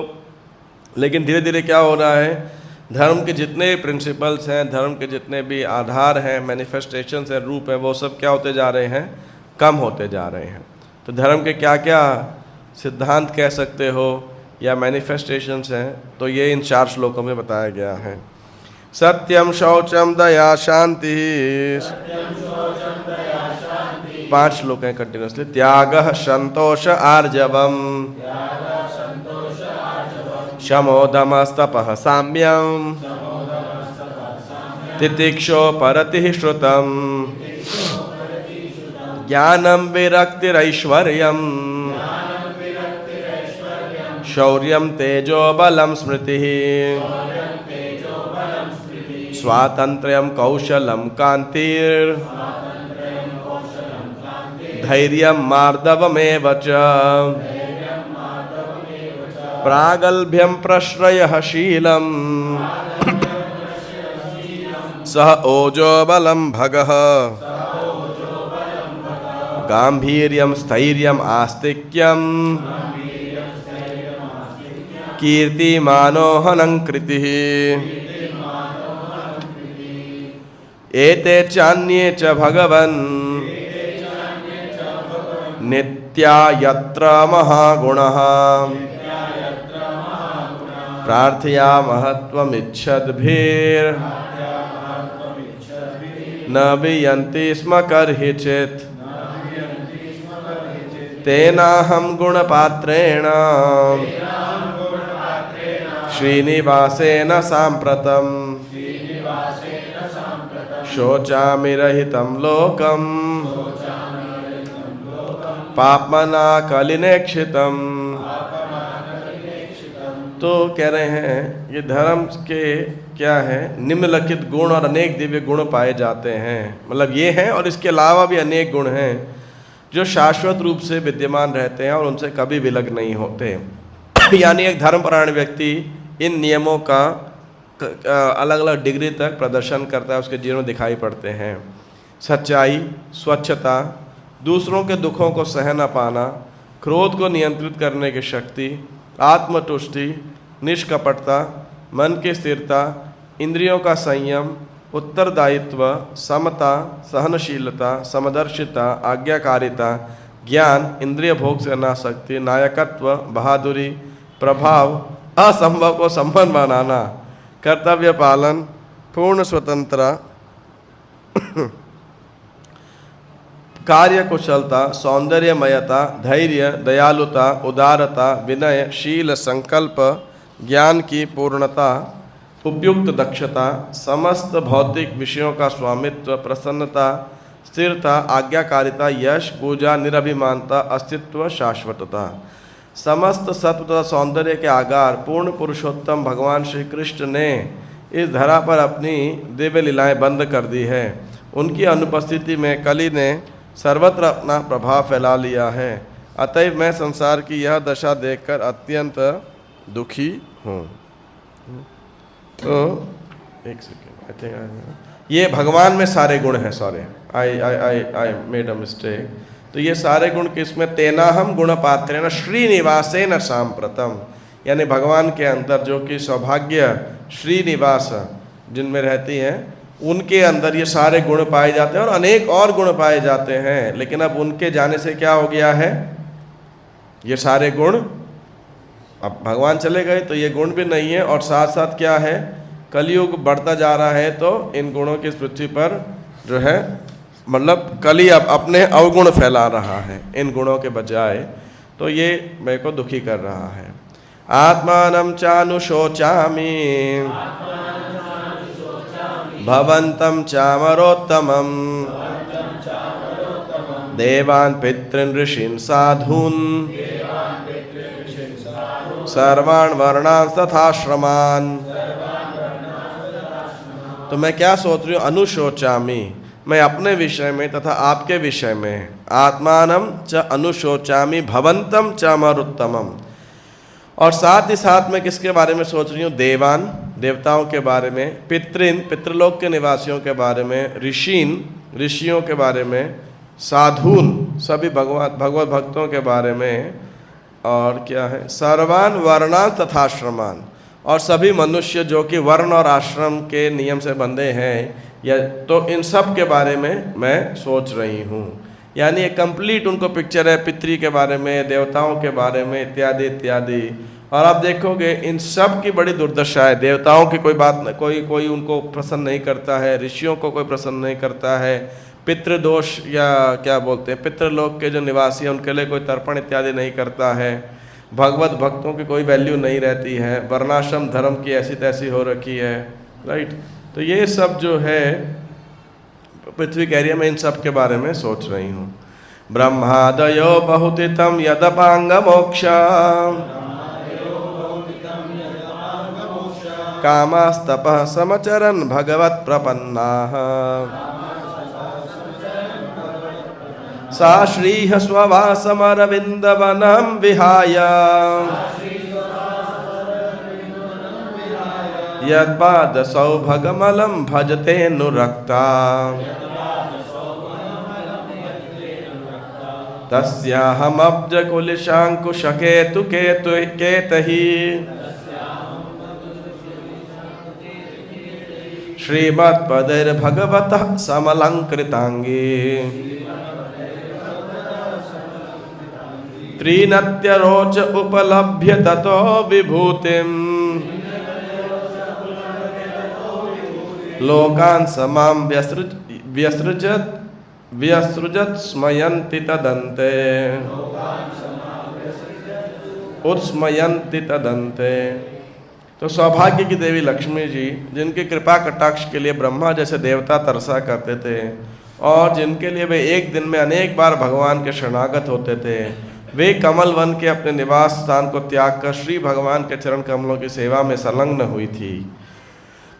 लेकिन धीरे धीरे क्या हो रहा है, धर्म के जितने प्रिंसिपल्स हैं, धर्म के जितने भी आधार हैं, मैनिफेस्टेशंस हैं, रूप हैं, वो सब क्या होते जा रहे हैं? कम होते जा रहे हैं। तो धर्म के क्या क्या सिद्धांत कह सकते हो या मैनिफेस्टेशंस हैं, तो ये इन 4 श्लोकों में बताया गया है। सत्यम शौचम दया शांति, 5 श्लोक हैं कंटिन्यूसली। त्यागः संतोष आर्जवम शमोदमस्तपः साम्यं तितिक्षो परतिः श्रुतम् ज्ञानं विरक्तिरैश्वर्यं शौर्यं तेजो बलं स्मृतिः स्वातन्त्र्यं कौशलं कान्तिर् धैर्यं मार्दवमेव च प्रागल्भ्यं प्रश्रयः शीलं सह ओजो बलं भगः गांभीर्यं स्थैर्यम् आस्तिक्यं कीर्तिमानोहनं कृतिः एते चान्ये च भगवन् नित्या यत्र महागुणः प्रार्थया महत्वमिच्छद्भिर् न वियन्ति स्म कर्हिचित् तेनाहं गुणपात्रेण श्रीनिवासेन साम्प्रतम् शोचामि रहितं लोकम् पापमना कलिनेक्षितम्। तो कह रहे हैं ये धर्म के क्या है, निम्नलिखित गुण और अनेक दिव्य गुण पाए जाते हैं। मतलब ये हैं और इसके अलावा भी अनेक गुण हैं जो शाश्वत रूप से विद्यमान रहते हैं और उनसे कभी विलग नहीं होते। यानी एक धर्मपरायण व्यक्ति इन नियमों का अलग अलग डिग्री तक प्रदर्शन करता है, उसके जीवन में दिखाई पड़ते हैं। सच्चाई, स्वच्छता, दूसरों के दुखों को सह न पाना, क्रोध को नियंत्रित करने की शक्ति, आत्मतुष्टि, निष्कपटता, मन की स्थिरता, इंद्रियों का संयम, उत्तरदायित्व, समता, सहनशीलता, समदर्शिता, आज्ञाकारिता, ज्ञान, इंद्रिय भोग से अनासक्ति, नायकत्व, बहादुरी, प्रभाव, असंभव को संभव बनाना, कर्तव्य पालन, पूर्ण स्वतंत्रता, कार्य कुशलता, सौंदर्यमयता, धैर्य, दयालुता, उदारता, विनय, शील, संकल्प, ज्ञान की पूर्णता, उपयुक्त दक्षता, समस्त भौतिक विषयों का स्वामित्व, प्रसन्नता, स्थिरता, आज्ञाकारिता, यश, पूजा, निरभिमानता, अस्तित्व, शाश्वतता, समस्त सत्व तथा सौंदर्य के आगार पूर्ण पुरुषोत्तम भगवान श्री कृष्ण ने इस धरा पर अपनी दिव्य लीलाएं बंद कर दी है। उनकी अनुपस्थिति में कली ने सर्वत्र अपना प्रभाव फैला लिया है। अतएव मैं संसार की यह दशा देखकर अत्यंत दुखी हूँ। तो एक सेकेंड, आई थिंक ये भगवान में सारे गुण हैं। Sorry, I made a mistake. तो ये सारे गुण किसमें? तेनाहम गुण पात्रेण श्रीनिवासेन सांप्रतम, यानी भगवान के अंदर जो कि सौभाग्य श्रीनिवास जिनमें रहती हैं उनके अंदर ये सारे गुण पाए जाते हैं और अनेक और गुण पाए जाते हैं। लेकिन अब उनके जाने से क्या हो गया है, ये सारे गुण अब भगवान चले गए तो ये गुण भी नहीं है। और साथ साथ क्या है, कलयुग बढ़ता जा रहा है तो इन गुणों की पृथ्वी पर जो है मतलब कली अब अपने अवगुण फैला रहा है इन गुणों के बजाय। तो ये मेरे को दुखी कर रहा है। आत्मानं चानुशोचामि भवन्तं चामरोत्तमं देवान् पितॄन् ऋषीन् साधून् सर्वान् वर्णान् तथाश्रमान्। तो मैं क्या सोच रही हूँ, अनुशोचामि, मैं अपने विषय में तथा आपके विषय में, आत्मानं च अनुशोचामि भवन्तं च अमरोत्तमम्, और साथ ही साथ मैं किसके बारे में सोच रही हूँ, देवान, देवताओं के बारे में, पितृन, पितृलोक के निवासियों के बारे में, ऋषीन, ऋषियों के बारे में, साधून, सभी भगवत भक्तों के बारे में, और क्या है, सर्वान वर्णान तथाश्रमान, और सभी मनुष्य जो कि वर्ण और आश्रम के नियम से बंधे हैं, या तो इन सब के बारे में मैं सोच रही हूँ। यानी एक कंप्लीट उनको पिक्चर है पितृ के बारे में, देवताओं के बारे में, इत्यादि इत्यादि। और आप देखोगे इन सब की बड़ी दुर्दशा है। देवताओं की कोई बात न, कोई उनको प्रसन्न नहीं करता है, ऋषियों को कोई प्रसन्न नहीं करता है, पितृदोष या क्या बोलते हैं पितृलोक के जो निवासी हैं उनके लिए कोई तर्पण इत्यादि नहीं करता है, भगवत भक्तों की कोई वैल्यू नहीं रहती है, वर्णाश्रम धर्म की ऐसी तैसी हो रखी है, राइट। तो ये सब जो है पृथ्वी के एरिया में इन सब के बारे में सोच रही हूँ। ब्रह्मादयो बहुतितम यदपांग मोक्ष कामस्तपः समचरन् भगवत् प्रपन्नाः सा श्रीः स्ववासमरविन्दवनं विहाय यद्पादसौभगमलं भजते नुरक्ता तस्याहमब्जकुलिशाङ्कुशकेतुकेतहि श्रीमत्पदैर्भगवतः समलङ्कृताङ्गी त्रिनत्यरोच उपलभ्य ततो विभूतिम् लोकान् समां व्यसृजत् व्यसृजत स्मयन्ति तदन्ते, उत्स्मयन्ति तदन्ते। तो सौभाग्य की देवी लक्ष्मी जी, जिनकी कृपा कटाक्ष के लिए ब्रह्मा जैसे देवता तरसा करते थे और जिनके लिए वे एक दिन में अनेक बार भगवान के शरणागत होते थे, वे कमल वन के अपने निवास स्थान को त्याग कर श्री भगवान के चरण कमलों की सेवा में संलग्न हुई थी।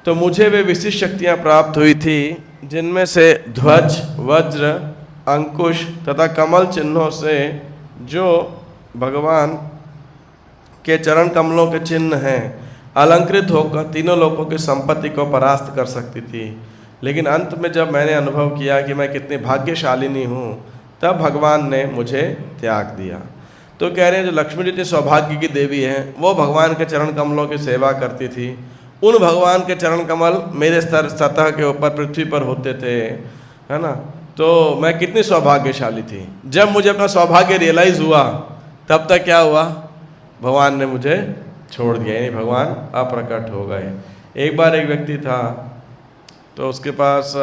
तो मुझे वे विशिष्ट शक्तियाँ प्राप्त हुई थी, जिनमें से ध्वज, वज्र, अंकुश तथा कमल चिन्हों से जो भगवान के चरण कमलों के चिन्ह हैं, अलंकृत होकर तीनों लोगों की संपत्ति को परास्त कर सकती थी। लेकिन अंत में जब मैंने अनुभव किया कि मैं कितनी भाग्यशालिनी हूँ, तब भगवान ने मुझे त्याग दिया। तो कह रहे हैं जो लक्ष्मी जी सौभाग्य की देवी हैं, वो भगवान के चरण कमलों की सेवा करती थी। उन भगवान के चरण कमल मेरे सतह के ऊपर पृथ्वी पर होते थे, है ना। तो मैं कितनी सौभाग्यशाली थी। जब मुझे अपना सौभाग्य रियलाइज़ हुआ, तब तक क्या हुआ, भगवान ने मुझे छोड़ दिया, यानी भगवान अप्रकट हो गए। एक बार एक व्यक्ति था, तो उसके पास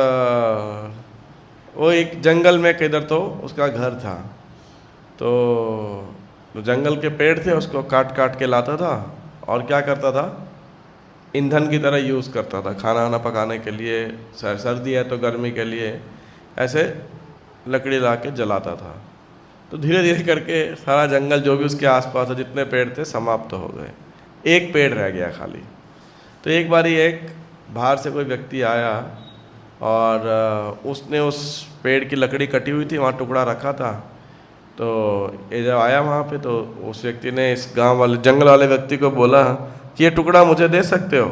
वो एक जंगल में किधर तो उसका घर था। तो जंगल के पेड़ थे, उसको काट काट के लाता था और क्या करता था, ईंधन की तरह यूज़ करता था, खाना वाना पकाने के लिए, सर्दी है तो गर्मी के लिए ऐसे लकड़ी ला के जलाता था। तो धीरे धीरे करके सारा जंगल जो भी उसके आसपास था, जितने पेड़ थे, समाप्त हो गए। एक पेड़ रह गया खाली। तो एक बारी एक बाहर से कोई व्यक्ति आया और उसने उस पेड़ की लकड़ी कटी हुई थी, वहाँ टुकड़ा रखा था। तो ये जब आया वहाँ पे, तो उस व्यक्ति ने इस गांव वाले जंगल वाले व्यक्ति को बोला कि ये टुकड़ा मुझे दे सकते हो।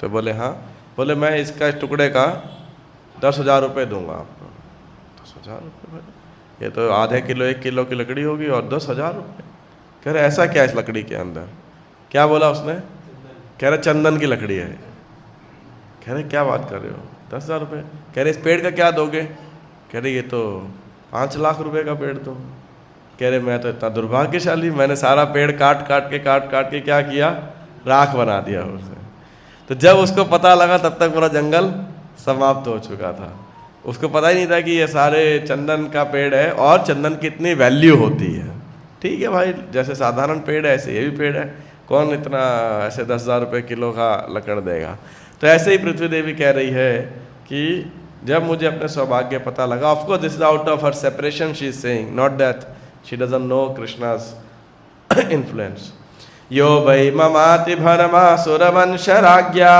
तो बोले हाँ। बोले मैं इसका इस टुकड़े का 10,000 रुपये दूँगा आपको। 10,000 रुपये? ये तो आधे किलो 1 किलो की लकड़ी होगी और 10,000 रुपये। कह रहे ऐसा क्या इस लकड़ी के अंदर? क्या बोला उसने? कह रहे चंदन की लकड़ी है। कह रहे क्या बात कर रहे हो, 10,000 रुपये? कह रहे इस पेड़ का क्या दोगे? कह रहे ये तो 5 लाख रुपए का पेड़। तो कह रहे मैं तो इतना दुर्भाग्यशाली, मैंने सारा पेड़ काट काट के क्या किया, राख बना दिया उसे। तो जब उसको पता लगा, तब तक पूरा जंगल समाप्त हो चुका था। उसको पता ही नहीं था कि ये सारे चंदन का पेड़ है और चंदन की इतनी वैल्यू होती है। ठीक है भाई, जैसे साधारण पेड़ है ऐसे ये भी पेड़ है, कौन इतना ऐसे 10,000 रुपये किलो का लकड़ देगा। तो ऐसे ही पृथ्वी देवी कह रही है कि जब मुझे अपने सौभाग्य पता लगा, of course this is out of her separation she is saying, not that she doesn't know Krishna's influence. यो वै ममाति भरमासुरवंश राज्ञा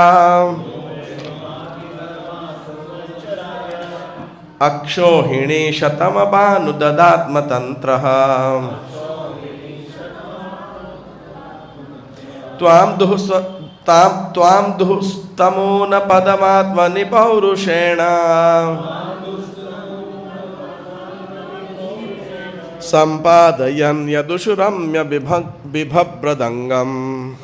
अक्षोहिणी शतमभानुददात्मतन्त्रः त्वां दुस्तमो न पदमात्मनि पौरुषेण सम्पादयन् यदुषुरम्य बिभव्रदंगम्।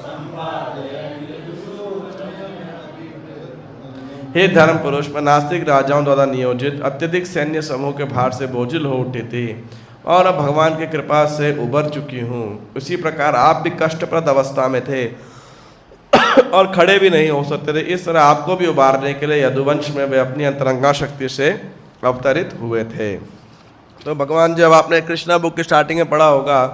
हे धर्म पुरुष, मैं नास्तिक राजाओं द्वारा नियोजित अत्यधिक सैन्य समूह के भार से बोझिल हो उठी थी और अब भगवान की कृपा से उबर चुकी हूँ। उसी प्रकार आप भी कष्टप्रद अवस्था में थे और खड़े भी नहीं हो सकते थे। इस तरह आपको भी उबारने के लिए यदुवंश में वे अपनी अंतरंगा शक्ति से अवतरित हुए थे। तो भगवान, जब आपने कृष्णा बुक की स्टार्टिंग में पढ़ा होगा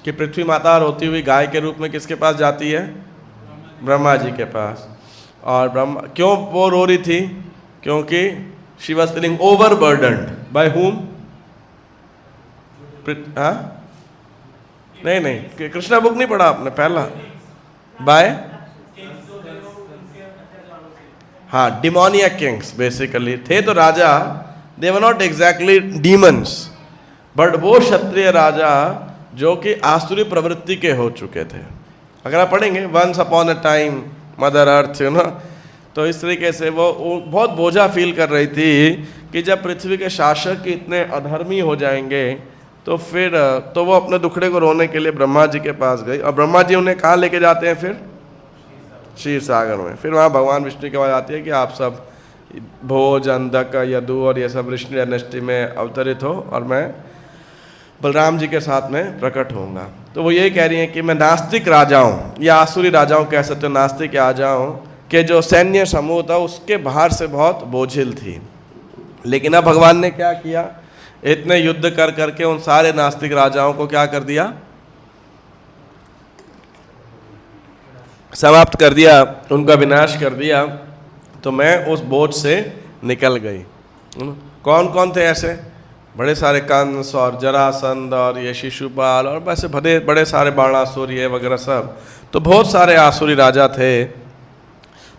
कि पृथ्वी माता रोती हुई गाय के रूप में किसके पास जाती है? ब्रह्मा जी के पास। और ब्रह्मा क्यों वो रो रही थी? क्योंकि she was feeling overburdened by whom? हाँ नहीं, कृष्णा बुक नहीं पढ़ा आपने पहला? बाय हाँ, डिमोनिया किंग्स बेसिकली थे। तो राजा, they were not exactly demons, but वो क्षत्रिय राजा जो कि आसुरी प्रवृत्ति के हो चुके थे। अगर आप पढ़ेंगे once upon a time mother earth, you know, तो इस तरीके से वो बहुत बोझा फील कर रही थी कि जब पृथ्वी के शासक इतने अधर्मी हो जाएंगे तो फिर तो वो अपने दुखड़े को रोने के लिए ब्रह्मा जी के पास गई। और ब्रह्मा जी उन्हें कहाँ लेके जाते हैं? फिर क्षीर सागर में। फिर वहाँ भगवान विष्णु की आवाज़ आती है कि आप सब भोज, अंधक, यदु और ये सब ऋषि डायनेस्टी में अवतरित हो और मैं बलराम जी के साथ में प्रकट होऊंगा। तो वो यही कह रही हैं कि मैं नास्तिक राजाओं या आसुरी राजाओं कह सकते हो, नास्तिक राजाओं के जो सैन्य समूह था उसके बाहर से बहुत बोझिल थी। लेकिन अब भगवान ने क्या किया, इतने युद्ध कर करके उन सारे नास्तिक राजाओं को क्या कर दिया, समाप्त कर दिया, उनका विनाश कर दिया। तो मैं उस बोझ से निकल गई। कौन कौन थे ऐसे, बड़े सारे कंस और जरासंध और ये शिशुपाल और वैसे बड़े बड़े सारे बाणासुर ये वगैरह सब, तो बहुत सारे आसुरी राजा थे।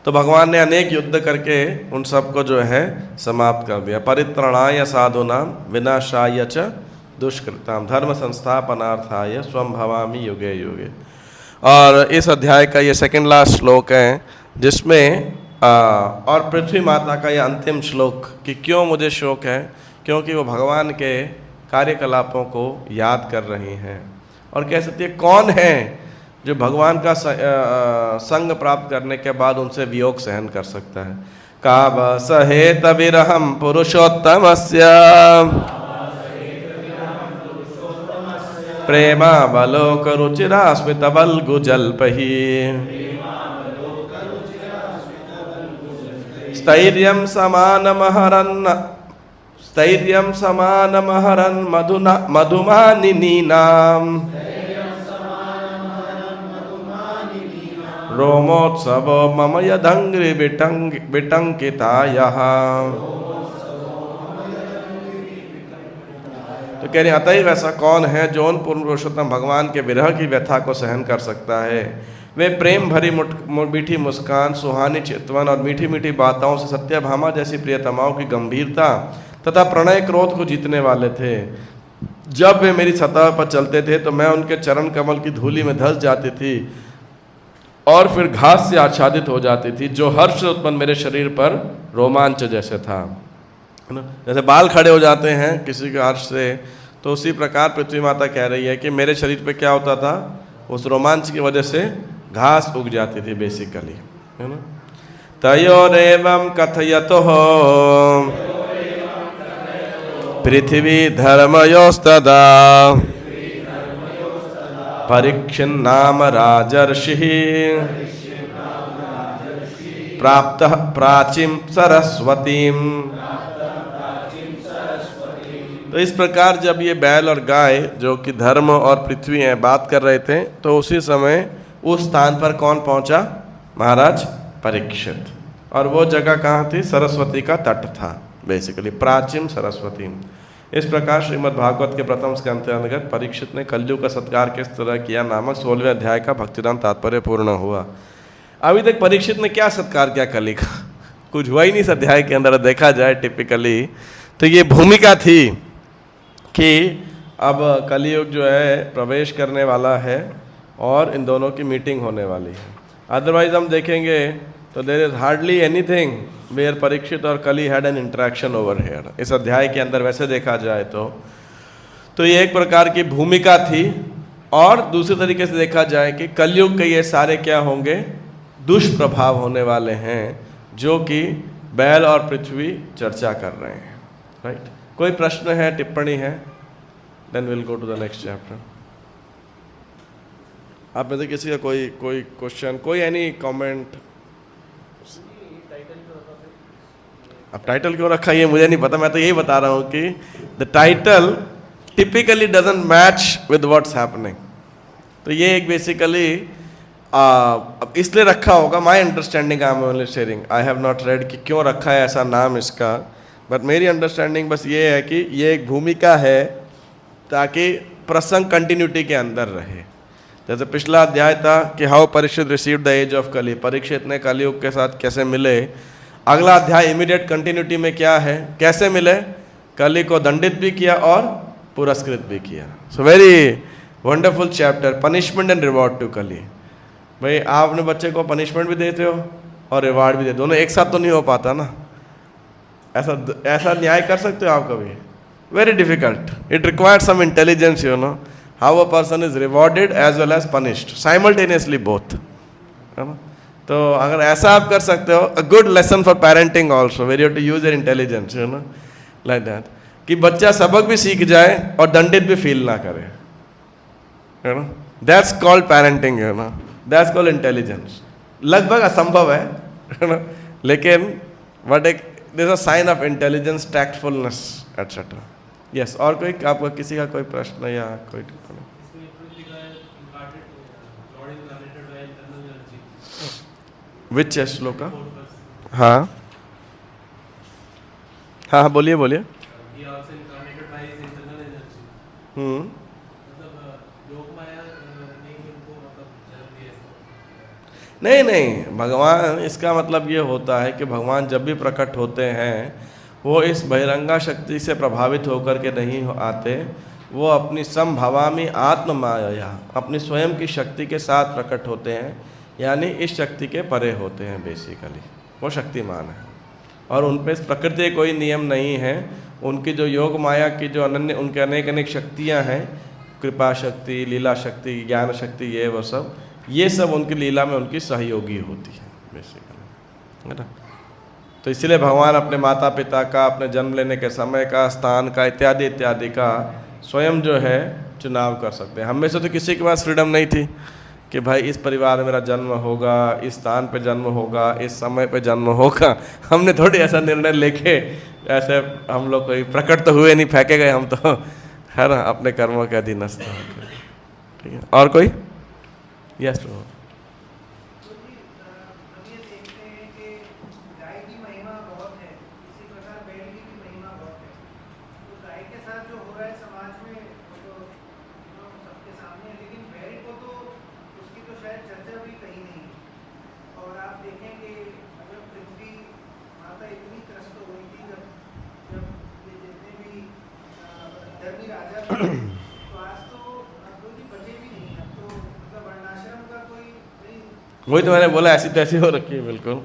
तो भगवान ने अनेक युद्ध करके उन सबको जो है समाप्त कर दिया। परित्रणाय साधूनाम विनाशाय च दुष्कृताम धर्म संस्थापनार्थाय स्वं भवामि युगे युगे। और इस अध्याय का ये सेकंड लास्ट श्लोक है, जिसमें और पृथ्वी माता का ये अंतिम श्लोक कि क्यों मुझे शोक है, क्योंकि वो भगवान के कार्यकलापों को याद कर रही हैं। और कह सकती है कौन है जो भगवान का संग प्राप्त करने के बाद उनसे वियोग सहन कर सकता है। काब सहेत विरहम पुरुषोत्तमस्य प्रेमावलोक रुचिरा स्मितवल्गु जल्पहि स्थैर्यं समानमहरन् मधुमानिनीनाम् रोमोत्सवो मम यदङ्घ्रि विटङ्कितायः। तो कह रहे अतएव ऐसा कौन है जो उन पूर्ण पुरुषोत्तम भगवान के विरह की व्यथा को सहन कर सकता है। वे प्रेम भरी मीठी मुस्कान, सुहानी चितवन और मीठी मीठी बातों से सत्यभामा जैसी प्रियतमाओं की गंभीरता तथा प्रणय क्रोध को जीतने वाले थे। जब वे मेरी सतह पर चलते थे तो मैं उनके चरण कमल की धूलि में धंस जाती थी और फिर घास से आच्छादित हो जाती थी, जो हर्ष उत्पन्न मेरे शरीर पर रोमांच जैसे था। जैसे बाल खड़े हो जाते हैं किसी के हर्ष से, तो उसी प्रकार पृथ्वी माता कह रही है कि मेरे शरीर पे क्या होता था, उस रोमांच की वजह से घास उग जाती थी बेसिकली, है ना। तयोरेवं कथयतो पृथ्वी धर्मयोस्तदा परीक्षन्नाम राजर्षिः प्राप्तः प्राचीं सरस्वतीं। तो इस प्रकार जब ये बैल और गाय जो कि धर्म और पृथ्वी हैं बात कर रहे थे, तो उसी समय उस स्थान पर कौन पहुंचा, महाराज परीक्षित। और वो जगह कहाँ थी, सरस्वती का तट था बेसिकली, प्राचीन सरस्वती। इस प्रकार श्रीमद् भागवत के प्रथम स्कंध के अंतर्गत परीक्षित ने कलयुग का सत्कार किस तरह किया नामक 16वें अध्याय का भक्तिदान तात्पर्य पूर्ण हुआ। अभी तक परीक्षित ने क्या सत्कार किया कली का, कुछ हुआ ही नहीं इस अध्याय के अंदर। देखा जाए टिपिकली तो ये भूमिका थी कि अब कलयुग जो है प्रवेश करने वाला है और इन दोनों की मीटिंग होने वाली है। अदरवाइज हम देखेंगे तो there is hardly anything where Parikshit और Kali had an interaction over here. इस अध्याय के अंदर वैसे देखा जाए तो ये एक प्रकार की भूमिका थी। और दूसरे तरीके से देखा जाए कि कलयुग के ये सारे क्या होंगे, दुष्प्रभाव होने वाले हैं, जो कि बैल और पृथ्वी चर्चा कर रहे हैं। राइट, कोई प्रश्न है, टिप्पणी है? Then will go to the next chapter. आप में से किसी का कोई क्वेश्चन, कोई एनी कमेंट? अब टाइटल क्यों रखा ये मुझे नहीं पता, मैं तो यही बता रहा हूँ कि the title typically doesn't match with what's happening. तो ये एक बेसिकली अब इसलिए रखा होगा, my understanding, I am only sharing, I have not red कि क्यों रखा है ऐसा नाम इसका, बट मेरी अंडरस्टैंडिंग बस ये है कि ये एक भूमिका है ताकि प्रसंग कंटिन्यूटी के अंदर रहे। जैसे पिछला अध्याय था कि how Parikshit received the age of Kali, Parikshit ने कलयुग के साथ कैसे मिले। अगला अध्याय इमीडिएट कंटिन्यूटी में क्या है, कैसे मिले, कली को दंडित भी किया और पुरस्कृत भी किया। So very wonderful chapter, punishment and reward to Kali. भाई आप अपने बच्चे को पनिशमेंट भी देते हो और रिवार्ड भी देते, दोनों एक साथ तो नहीं हो पाता ना। ऐसा न्याय कर सकते हो आप कभी? Very difficult, it requires some intelligence, you know, how a person is rewarded as well as punished simultaneously both, है ना। तो अगर ऐसा आप कर सकते हो, a good lesson for parenting also, very you to use your intelligence, you know, like that, कि बच्चा सबक भी सीख जाए और दंडित भी फील ना करे, you know, that's called parenting, you know, that's called intelligence. लगभग असंभव है, यू नो, लेकिन बट एक this a sign of intelligence, tactfulness etcetera. Yes, और कोई आपका किसी का कोई प्रश्न या कोई टिप्पणी? विच श्लोक? हाँ हाँ हाँ, बोलिए बोलिए। नहीं नहीं, भगवान, इसका मतलब ये होता है कि भगवान जब भी प्रकट होते हैं वो इस बहिरंगा शक्ति से प्रभावित होकर के नहीं आते, वो अपनी समभवामी आत्म माया, अपनी स्वयं की शक्ति के साथ प्रकट होते हैं, यानी इस शक्ति के परे होते हैं। बेसिकली वो शक्तिमान है और उन पे प्रकृति के कोई नियम नहीं है। उनकी जो योग माया की जो अनन्य, उनके अनेक अनेक शक्तियाँ हैं, कृपा शक्ति, लीला शक्ति, ज्ञान शक्ति, ये सब उनकी लीला में उनकी सहयोगी होती है बेसिकली, है ना। तो इसलिए भगवान अपने माता पिता का, अपने जन्म लेने के समय का, स्थान का, इत्यादि इत्यादि का स्वयं जो है चुनाव कर सकते हैं। हम में से तो किसी के पास फ्रीडम नहीं थी कि भाई इस परिवार में मेरा जन्म होगा, इस स्थान पे जन्म होगा, इस समय पे जन्म होगा। हमने थोड़ी ऐसा निर्णय लेके, ऐसे हम लोग कोई प्रकट तो हुए नहीं, फेंके गए हम तो, है ना, अपने कर्मों के अधीनस्थ। ठीक है, और कोई? यस प्रभु। वही तो मैंने बोला, ऐसी तैसी हो रखी है बिल्कुल।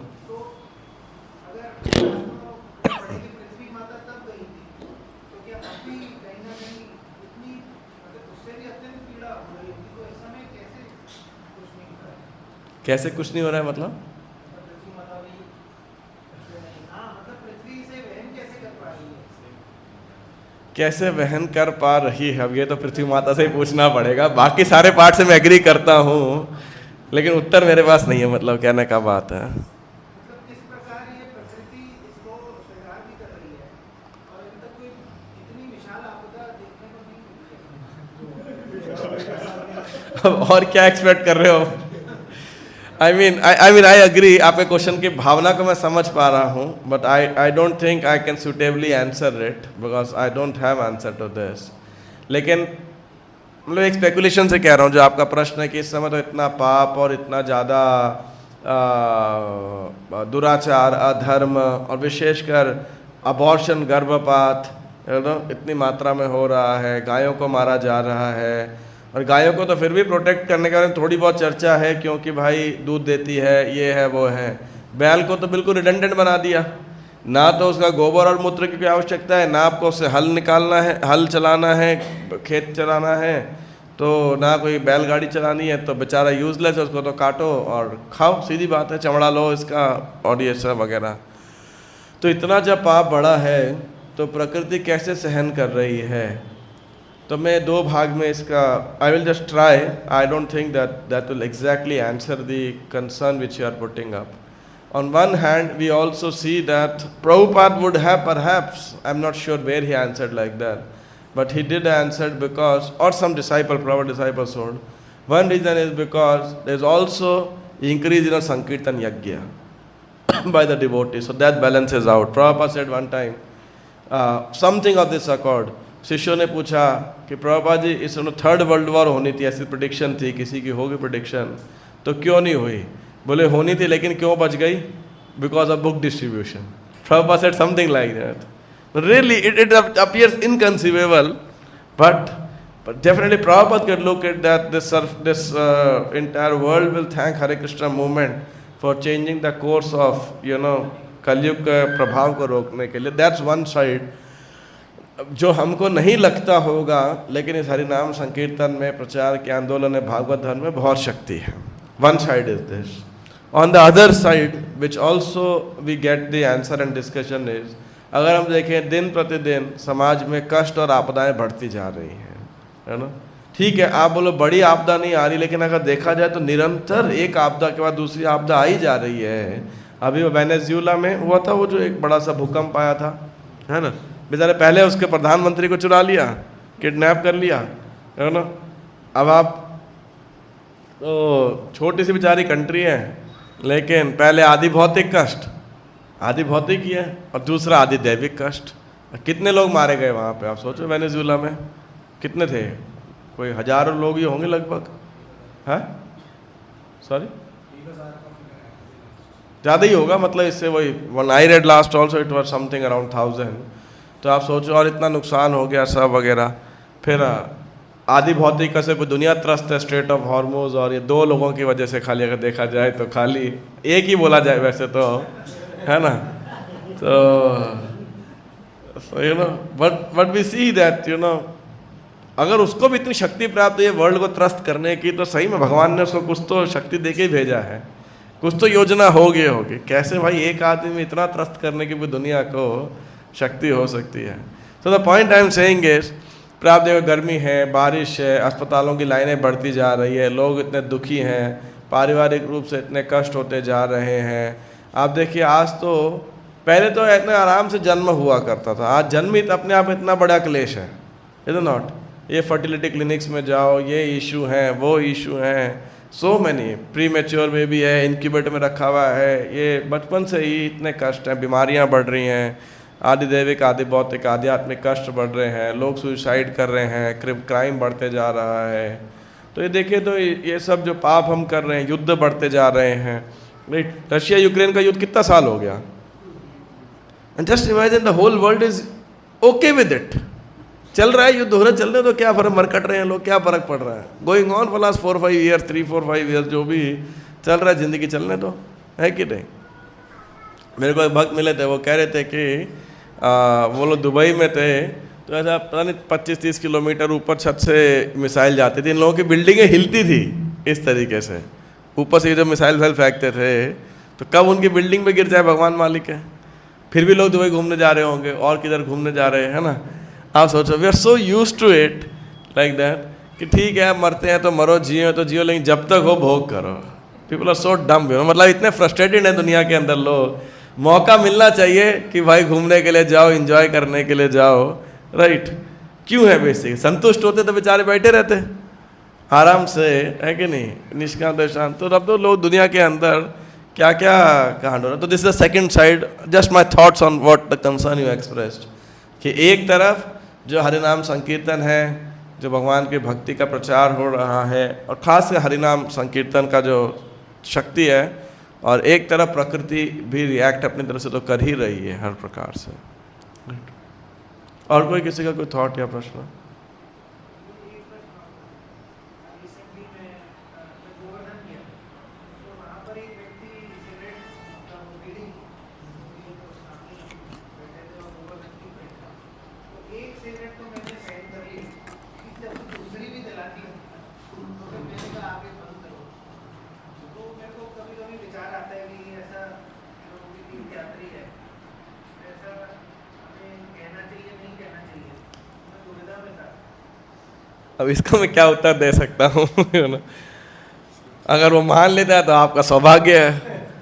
कैसे कुछ नहीं हो रहा है मतलब? कैसे वहन कर पा रही है, अब ये तो पृथ्वी माता से ही पूछना पड़ेगा। बाकी सारे पार्ट से मैं एग्री करता हूँ, लेकिन उत्तर मेरे पास नहीं है, मतलब कहने का बात है। किस प्रकार ये प्रकृति इसको स्वीकार भी कर रही है और अभी तक कोई इतनी विशाल आपदा देखने को नहीं। और क्या एक्सपेक्ट कर रहे हो? आई मीन आई अग्री, आपके क्वेश्चन की भावना को मैं समझ पा रहा हूँ, but I don't think I can suitably answer it, because I don't have answer to this. लेकिन मतलब एक स्पेकुलेशन से कह रहा हूँ, जो आपका प्रश्न है कि इस समय तो इतना पाप और इतना ज़्यादा दुराचार, अधर्म और विशेषकर अबॉर्शन, गर्भपात, इतनी मात्रा में हो रहा है, गायों को मारा जा रहा है। और गायों को तो फिर भी प्रोटेक्ट करने के बारे में थोड़ी बहुत चर्चा है, क्योंकि भाई दूध देती है, ये है वो है। बैल को तो बिल्कुल रिडंडेंट बना दिया, ना तो उसका गोबर और मूत्र की कोई आवश्यकता है, ना आपको उससे हल निकालना है, हल चलाना है, खेत चलाना है, तो ना कोई बैलगाड़ी चलानी है, तो बेचारा यूज़लेस है, उसको तो काटो और खाओ, सीधी बात है, चमड़ा लो इसका और ये सब वगैरह। तो इतना जब पाप बड़ा है तो प्रकृति कैसे सहन कर रही है? तो मैं दो भाग में इसका, I will just try, I don't think that will exactly answer the concern which you are putting up. On one hand, we also see that Prabhupada would have perhaps, I'm not sure where he answered like that, but he did answer because, or some disciple, Prabhupada disciples would. One reason is because there's also increase in a Sankirtan Yajna by the devotees, so that balances out. Prabhupada said one time, something of this accord. शिष्यों ने पूछा कि प्रभुपाद जी, इस third world war होनी थी, ऐसी prediction थी, किसी की होगी प्रेडिक्शन, तो क्यों नहीं हुई? बोले होनी थी, लेकिन क्यों बच गई? Because of book distribution. Prabhupada said something like that. Really, it appears inconceivable, but definitely Prabhupada could look at that this entire world will thank Hare Krishna movement for changing the course of, कलयुग के प्रभाव को रोकने के लिए। That's one side. जो हमको नहीं लगता होगा, लेकिन इस हरिनाम संकीर्तन में, प्रचार के आंदोलन में, भागवत धर्म में बहुत शक्ति है। One side is this. On the other side, which also we get the answer and discussion is, अगर हम देखें दिन प्रतिदिन समाज में कष्ट और आपदाएं बढ़ती जा रही हैं, है ना। ठीक है, आप बोलो बड़ी आपदा नहीं आ रही, लेकिन अगर देखा जाए तो निरंतर एक आपदा के बाद दूसरी आपदा आई जा रही है। अभी वो वेनेजुएला में हुआ था, वो जो एक बड़ा सा भूकंप आया था, है ना, बेचारे पहले उसके प्रधानमंत्री को चुरा लिया, किडनैप कर लिया, है ना। अब आप तो छोटी सी बेचारी कंट्री है, लेकिन पहले आदि भौतिक कष्ट, आदि भौतिक ही है, और दूसरा आदि दैविक कष्ट। कितने लोग मारे गए वहाँ पे, आप सोचो वेनेजुएला में कितने थे, कोई हजारों लोग ही होंगे लगभग, है, सॉरी ज़्यादा ही होगा, मतलब इससे वही, one I read last also it was something around 1000। तो आप सोचो, और इतना नुकसान हो गया सब वगैरह। फिर आदि भौतिक से कोई दुनिया त्रस्त है, स्ट्रेट ऑफ हॉर्मोज, और ये 2 लोगों की वजह से खाली अगर देखा जाए तो खाली एक ही बोला जाए वैसे तो, है ना। तो you know but we see that you know, अगर उसको भी इतनी शक्ति प्राप्त है वर्ल्ड को त्रस्त करने की, तो सही में भगवान ने उसको कुछ तो शक्ति दे के ही भेजा है, कुछ तो योजना होगी। कैसे भाई एक आदमी में इतना त्रस्त करने की भी दुनिया को शक्ति हो सकती है। So the point I am saying is, प्राप्त देखो गर्मी है, बारिश है, अस्पतालों की लाइनें बढ़ती जा रही है, लोग इतने दुखी हैं, पारिवारिक रूप से इतने कष्ट होते जा रहे हैं। आप देखिए, आज तो पहले तो इतने आराम से जन्म हुआ करता था, आज जन्म ही अपने आप में इतना बड़ा क्लेश है, इज नॉट। ये फर्टिलिटी क्लिनिक्स में जाओ, ये इशू हैं, वो इशू हैं, सो मैनी, प्री मेच्योर में भी है, इनक्यूबेटर में रखा हुआ है, ये बचपन से ही इतने कष्ट हैं, बीमारियां बढ़ रही हैं, आदि दैविक, आदि भौतिक, आध्यात्मिक कष्ट बढ़ रहे हैं, लोग सुसाइड कर रहे हैं, क्राइम बढ़ते जा रहा है। तो ये देखिए, तो ये सब जो पाप हम कर रहे हैं, युद्ध बढ़ते जा रहे हैं। रशिया यूक्रेन का युद्ध कितना साल हो गया, and just imagine the whole world is okay with it, चल रहा है, युद्ध हो रहा है, चल रहे, तो क्या फर्क, मर कट रहे हैं लोग, क्या फर्क पड़ रहा है, going on for last 4-5 years, 3-4-5 years, जो भी चल रहा है ज़िंदगी चलने दो, है कि नहीं। मेरे को एक भक्त मिले थे, वो कह रहे थे कि वो लोग दुबई में थे, तो ऐसा पता नहीं 25-30 किलोमीटर ऊपर छत से मिसाइल जाती थी, इन लोगों की बिल्डिंगें हिलती थी इस तरीके से, ऊपर से जब मिसाइल फेंकते थे, तो कब उनकी बिल्डिंग पे गिर जाए भगवान मालिक है। फिर भी लोग दुबई घूमने जा रहे होंगे, और किधर घूमने जा रहे हैं, है ना। आप सोचो, we are so use to it like that, कि ठीक है मरते हैं तो मरो, जियो तो जियो, लेकिन जब तक हो भोग करो। पीपल आर सो डम, मतलब इतने फ्रस्ट्रेटेड है दुनिया के अंदर लोग। मौका मिलना चाहिए कि भाई घूमने के लिए जाओ, एंजॉय करने के लिए जाओ, राइट। क्यों है बेसिक, संतुष्ट होते तो बेचारे बैठे रहते आराम से, है कि नहीं, निष्काम शांत। तो अब तो लोग दुनिया के अंदर क्या क्या कांड हो रहा है। तो this is the second side, just my thoughts on what the concern you expressed, कि एक तरफ जो हरिनाम संकीर्तन है, जो भगवान की भक्ति का प्रचार हो रहा है, और ख़ास कर हरिनाम संकीर्तन का जो शक्ति है, और एक तरफ प्रकृति भी रिएक्ट अपनी तरफ से तो कर ही रही है हर प्रकार से। और कोई किसी का कोई थॉट या प्रश्न? अब इसको मैं क्या उत्तर दे सकता हूँ अगर वो मान लेता है तो आपका सौभाग्य है,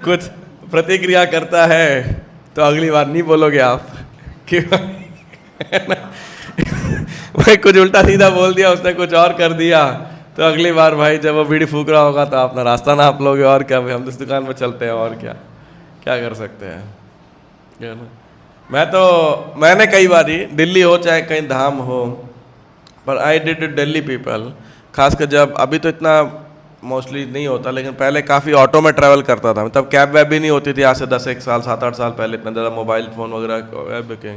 कुछ प्रतिक्रिया करता है तो अगली बार नहीं बोलोगे आप कि भाई कुछ उल्टा सीधा बोल दिया, उसने कुछ और कर दिया, तो अगली बार भाई जब वो बीड़ी फूक रहा होगा तो अपना रास्ता नाप लोगे, और क्या भाई हम इस दुकान पर चलते हैं, और क्या क्या कर सकते हैं, क्या ना। मैंने कई बारी दिल्ली हो चाहे कहीं धाम हो, पर आई डिड दिल्ली पीपल, खासकर जब, अभी तो इतना मोस्टली नहीं होता, लेकिन पहले काफ़ी ऑटो में ट्रैवल करता था, तब कैब वैब भी नहीं होती थी, आज से 10-1 साल 7-8 साल पहले, इतना ज़्यादा मोबाइल फ़ोन वगैरह के।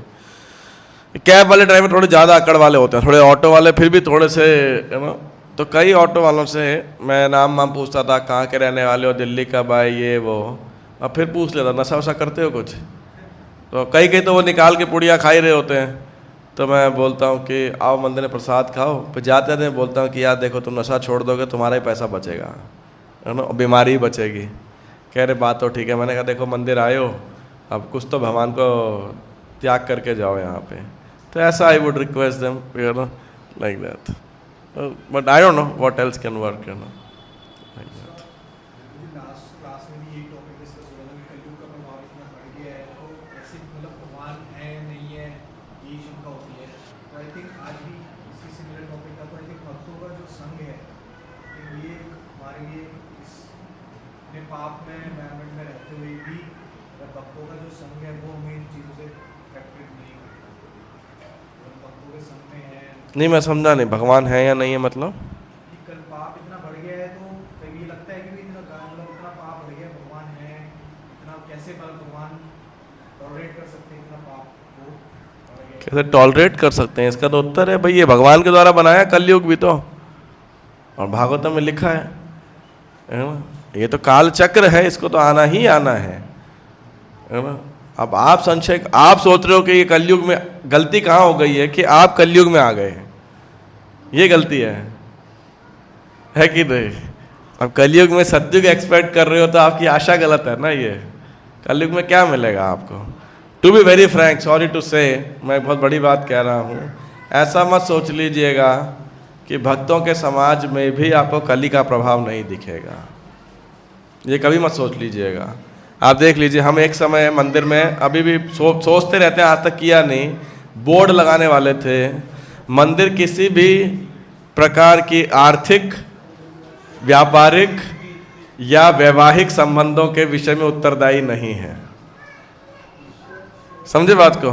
कैब वाले ड्राइवर थोड़े ज़्यादा अकड़ वाले होते हैं, थोड़े ऑटो वाले फिर भी थोड़े से, यू नो। तो कई ऑटो वालों से मैं नाम पूछता था, कहाँ के रहने वाले हो, दिल्ली कब आए, ये वो, अब फिर पूछ लेता नशा वशा करते हो कुछ, तो कई तो वो निकाल के पुड़िया खा ही रहे होते हैं, तो मैं बोलता हूँ कि आओ मंदिर में प्रसाद खाओ, फिर जाते थे बोलता हूँ कि यार देखो तुम नशा छोड़ दोगे तुम्हारा ही पैसा बचेगा, है ना, बीमारी ही बचेगी। कह रहे बात तो ठीक है। मैंने कहा देखो मंदिर आए हो, अब कुछ तो भगवान को त्याग करके जाओ यहाँ पे, तो ऐसा I would request them, you know, like that, but I don't know what else can work, you know, like that. ऐसे मतलब भगवान है नहीं है यही शंका होती है। तो आई थिंक आज भी इसी सिमिलर टॉपिक का तो आई थिंक भक्तों का जो संग है तो ये हमारे लिए इस अपने पाप में एनवायरमेंट में रहते हुए भी अगर भक्तों का जो संग है वो हमें इन चीज़ों से अफेक्टेड नहीं करता। तो भक्तों के संग में है नहीं, मैं समझा नहीं, भगवान है या नहीं है मतलब? कि कल पाप इतना बढ़ गया है तो कभी ये लगता है कि इतना मतलब इतना पाप बढ़ गया, भगवान है इतना कैसे भगवान टॉलरेट कर सकते हैं इतना पाप को बढ़ गया है। कैसे टॉलरेट कर सकते हैं? इसका तो उत्तर है भाई, ये भगवान के द्वारा बनाया कलयुग भी तो, और भागवतम में लिखा है ना? ये तो काल चक्र है, इसको तो आना ही आना है ना? अब आप संशय, आप सोच रहे हो कि ये कलयुग में गलती कहाँ हो गई है कि आप कलयुग में आ गए हैं, ये गलती है कि नहीं? अब कलयुग में सतयुग एक्सपेक्ट कर रहे हो तो आपकी आशा गलत है ना। ये कलयुग में क्या मिलेगा आपको? To be very frank, sorry to say, मैं बहुत बड़ी बात कह रहा हूँ, ऐसा मत सोच लीजिएगा कि भक्तों के समाज में भी आपको कली का प्रभाव नहीं दिखेगा, ये कभी मत सोच लीजिएगा। आप देख लीजिए, हम एक समय मंदिर में अभी भी सोचते रहते हैं, आज तक किया नहीं, बोर्ड लगाने वाले थे, मंदिर किसी भी प्रकार की आर्थिक, व्यापारिक या वैवाहिक संबंधों के विषय में उत्तरदायी नहीं है। समझे बात को?